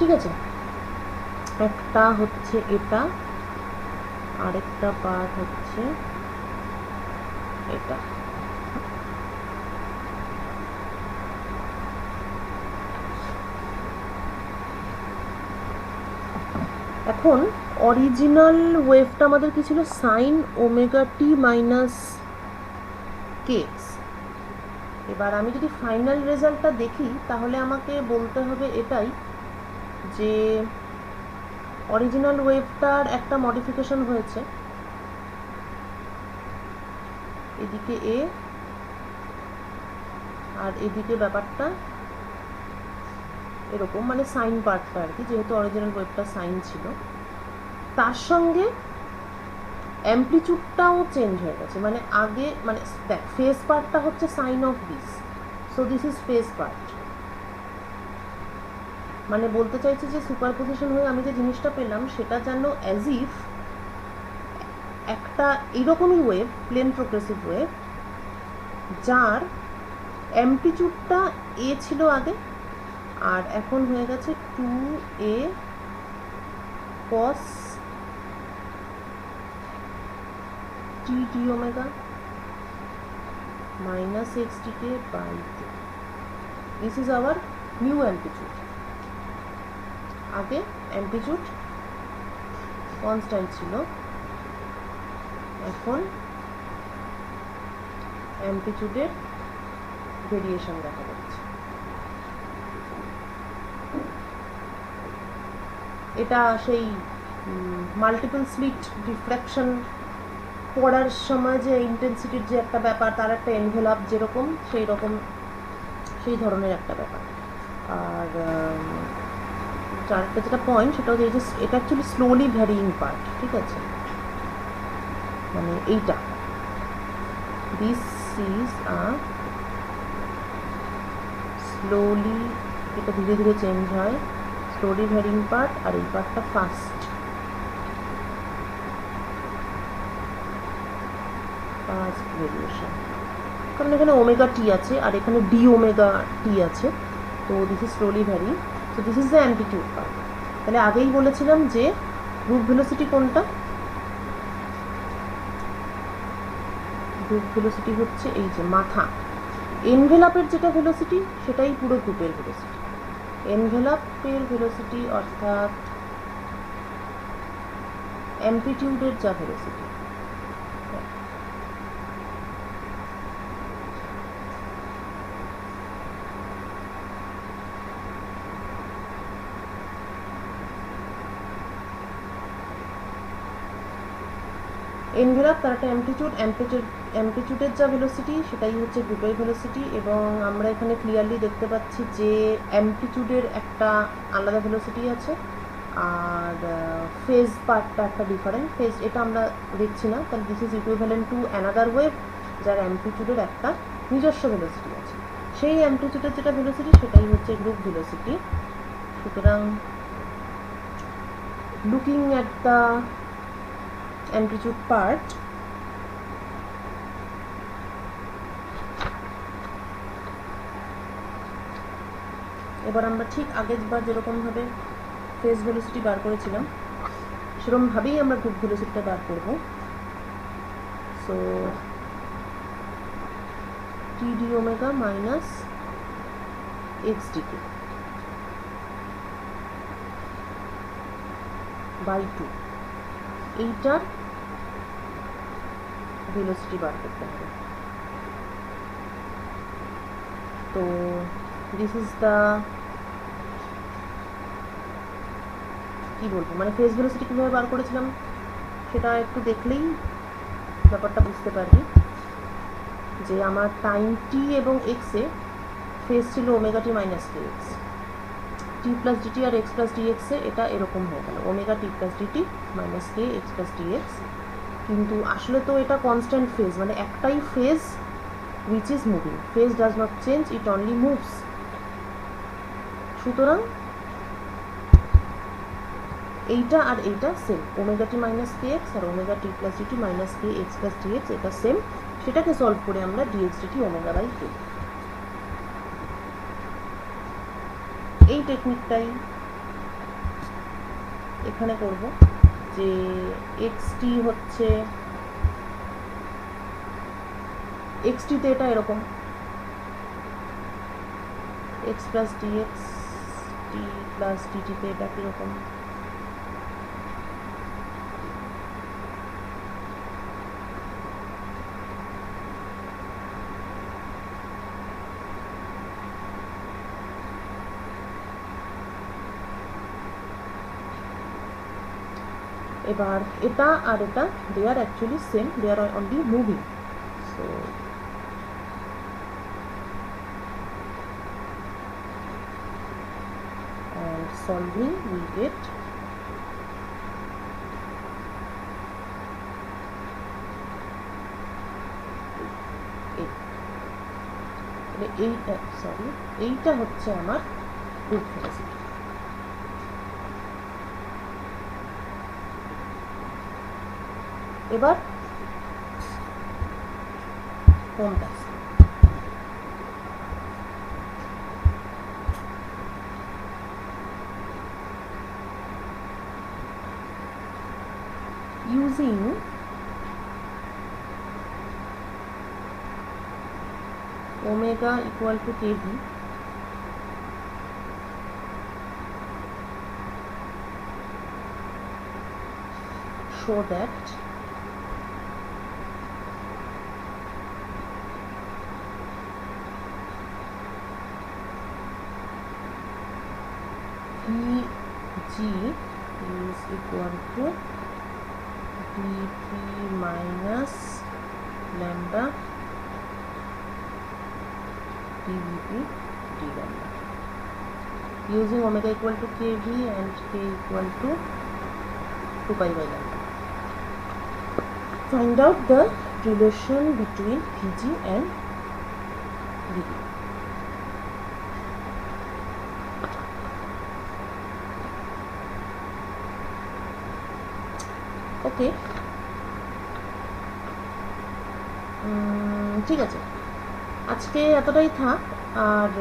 ঠিক আছে। একটা হচ্ছে এটা, আরেকটা পার্ট হচ্ছে এটা। এখন অরিজিনাল ওয়েভটা আমাদের কি ছিল? Sign omega T minus কেক্স। এবার আমি যদি ফাইনাল রেজাল্টটা দেখি তাহলে আমাকে বলতে হবে এটাই যে অরিজিনাল ওয়েভটার একটা মডিফিকেশন হয়েছে এদিকে এ আর এদিকে ব্যাপারটা এরকম, মানে সাইন পার্টটা আর কি, যেহেতু অরিজিনাল ওয়েভটা সাইন ছিল, তার সঙ্গে অ্যামপ্লিটিউডটাও চেঞ্জ হয়ে গেছে। মানে আগে মানে দেখ ফেজ পার্টটা হচ্ছে sine of this, so this is phase part. মানে বলতে চাইছি যে সুপারপোজিশন হয়ে আমি যে জিনিসটা পেলাম সেটা যেন অ্যাজ ইফ একটা এইরকমই ওয়েভ, প্লেন প্রোগ্রেসিভ ওয়েভ, যার অ্যামপ্লিটিউডটা এ ছিল আগে, আর এখন হয়ে গেছে 2a cos t d omega minus x dt by 2. This is our new amplitude. আগে amplitude constant ছিল, এখন amplitude-এর ভেরিয়েশন দেখা যাচ্ছে। এটা সেই মাল্টিপল স্লিট ডিফ্র্যাকশন পড়ার সময় যে ইন্টেন্সিটির যে একটা ব্যাপার, তার একটা এনভেলপ যেরকম, সেই রকম সেই ধরনের একটা ব্যাপার। আর চারটা যেটা পয়েন্ট সেটা হচ্ছে এটা অ্যাকচুয়ালি স্লোলি ভ্যারিং পার্ট, ঠিক আছে, মানে এইটা দিস ইজ আ স্লোলি, এটা ধীরে ধীরে চেঞ্জ হয়, স্লোলি ভ্যারিং পার্ট, আর এই পার্টটা ফাস্ট ভেরিয়েশন। কারণ এখানে ওমেগা টি আছে আর এখানে ডি ওমেগা টি আছে, তো this is slowly varying, so this is the amplitude part. তাহলে আগেই বলেছিলাম যে গ্রুপ ভেলোসিটি কোনটা, গ্রুপ ভেলোসিটি হচ্ছে এই যে মাথা, এনভেলাপের যেটা ভেলোসিটি সেটাই পুরো গ্রুপের ভেলোসিটি। এনভেলাপের ভেলোসিটি অর্থাৎ অ্যামপ্লিটিউডের যা ভেলোসিটি, এনভেলাপ তার একটা অ্যামপ্লিটিউডের যা ভেলোসিটি সেটাই হচ্ছে গ্রুপের ভেলোসিটি। এবং আমরা এখানে ক্লিয়ারলি দেখতে পাচ্ছি যে অ্যামপ্লিটিউডের একটা আলাদা ভেলোসিটি আছে, আর ফেজ পার্টটা একটা ডিফারেন্ট ফেজ, এটা আমরা দেখছি না, তাহলে this is equivalent to another wave যার অ্যামপ্লিটিউডের একটা নিজস্ব ভেলোসিটি আছে। সেই অ্যামপ্লিটিউডের যেটা ভেলোসিটি সেটাই হচ্ছে গ্রুপ ভেলোসিটি। সুতরাং looking at the amplitude part, এবার আমরা ঠিক আগেরবার যেরকমভাবে ফেজ ভেলোসিটি বার করেছিলাম সেরকমভাবেই আমরা গ্রুপ ভেলোসিটিটা বার করব। So T D omega minus X DT by 2, এইটার ভেলোসিটি বার করতে হবে। তো দিস ইজ দ্য, কি বলবো, মানে ফেজ ভেলোসিটি কীভাবে বার করেছিলাম সেটা একটু দেখলেই ব্যাপারটা বুঝতে পারবি যে আমার টাইম টি এবং এক্সে ফেজ ছিল omega T minus K x, টি প্লাস ডিটি আর এক্স প্লাস ডিএক্সে এটা এরকম হয়ে গেল omega t plus DT minus K x plus dx. কিন্তু আসলে তো এটা কনস্ট্যান্ট ফেজ, মানে একটাই phase which is moving, phase does not change, it only moves. সুতরাং এইটা আর এইটা same, omega T minus K x আর omega t plus DT minus K x plus dx এটা সেম, সেটাকে সলভ করে আমরা ডিএক্স ডিটি ওমেগা বাই কে, এই টেকনিকটাই এখানে করব। যে এক্স টি হচ্ছে, এক্স টিতে এটা এরকম X plus dX T plus ডিটিতে এটা কীরকম, এবার এটা আর এটা they are actually same, they are only moving. So solving we get এইটা হচ্ছে আমার রুট ভেলোসিটি। এবার কোনটা using omega equal to kV, show that Vg is equal to dP minus lambda dVp d lambda, using omega equal to kV and k equal to 2 pi by lambda. Find out the relation between Vg and Vp. ওকে, ঠিক আছে, আজকে এতটাই থাক। আর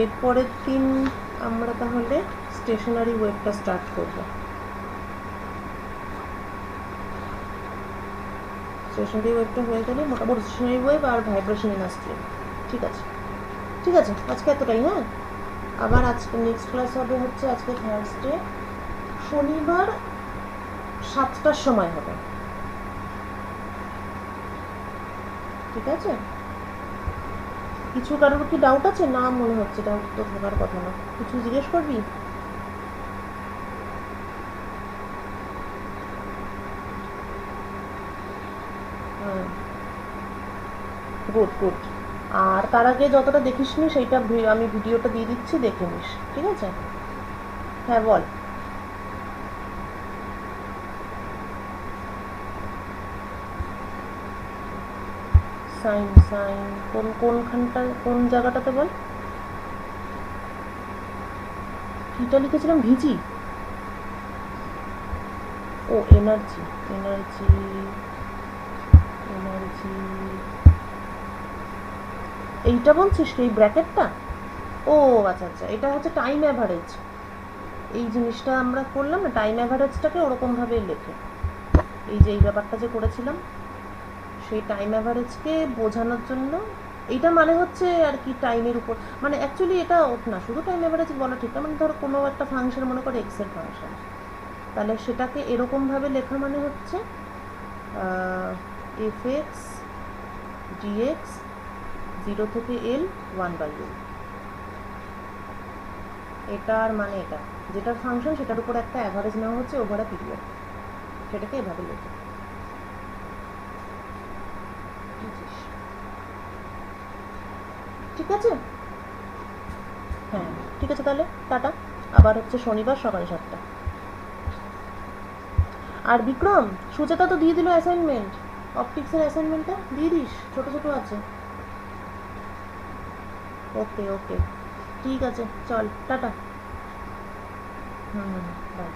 এরপরের দিন আমরা তাহলে stationary ওয়েভটা স্টার্ট করব। স্টেশনারি ওয়েভটা হয়ে গেলে মোটামুটি স্টেশনারি ওয়েভ আর ভাইব্রেশন ইন স্ট্রিম। ঠিক আছে, ঠিক আছে, আজকে এতটাই। হ্যাঁ, আবার আজকে নেক্সট ক্লাস হবে হচ্ছে আজকে থার্সডে, শনিবার 7টার সময় হবে। ঠিক আছে, কিছু কারোর কি ডাউট আছে? না, মনে হচ্ছে ডাউট তো থাকার কথা না। কিছু জিজ্ঞেস করবি? হ্যাঁ, গুড গুড। আর তার আগে যতটা দেখিসনি সেইটা আমি ভিডিওটা দিয়ে দিচ্ছি, দেখে নিস। ঠিক আছে, হ্যাঁ বল। সাইন সাইন কোনখানটা, কোন জায়গাটাতে বল? কিটা লিখেছিলাম? ভিজি। ও এনার্জি, এনার্জি, এনার্জি, এইটা বলছিস কি? এই ব্র্যাকেটটা? ও আচ্ছা আচ্ছা, এটা হচ্ছে টাইম অ্যাভারেজ। এই জিনিসটা আমরা করলাম না, টাইম অ্যাভারেজটাকে ওরকমভাবে লেখে। এই যে এই ব্যাপারটা যে করেছিলাম, সেই টাইম অ্যাভারেজকে বোঝানোর জন্য এইটা মানে হচ্ছে আর কি টাইমের উপর, মানে অ্যাকচুয়ালি এটা না, শুধু টাইম অ্যাভারেজ বলা ঠিক না। মানে ধরো কোনো একটা ফাংশন, মনে করে এক্সের ফাংশন, তাহলে সেটাকে এরকমভাবে লেখা মানে হচ্ছে এফ এক্স ডিএক্স 0 থেকে এল 1/l। এটার মানে এটা যেটার ফাংশন সেটার উপর একটা অ্যাভারেজ নেওয়া হচ্ছে ওভার আ পিরিয়ড, সেটাকে এভাবে লেখে। ঠিক আছে, হ্যাঁ ঠিক আছে, তাহলে টাটা। আবার হচ্ছে শনিবার সকাল 7টা। আর বিক্রম, সুচেতা তো দিয়ে দিল অ্যাসাইনমেন্ট, অপটিক্সের অ্যাসাইনমেন্টটা দিয়ে দিস, ছোট ছোট আছে। ওকে ওকে, ঠিক আছে, চল টাটা। বাই।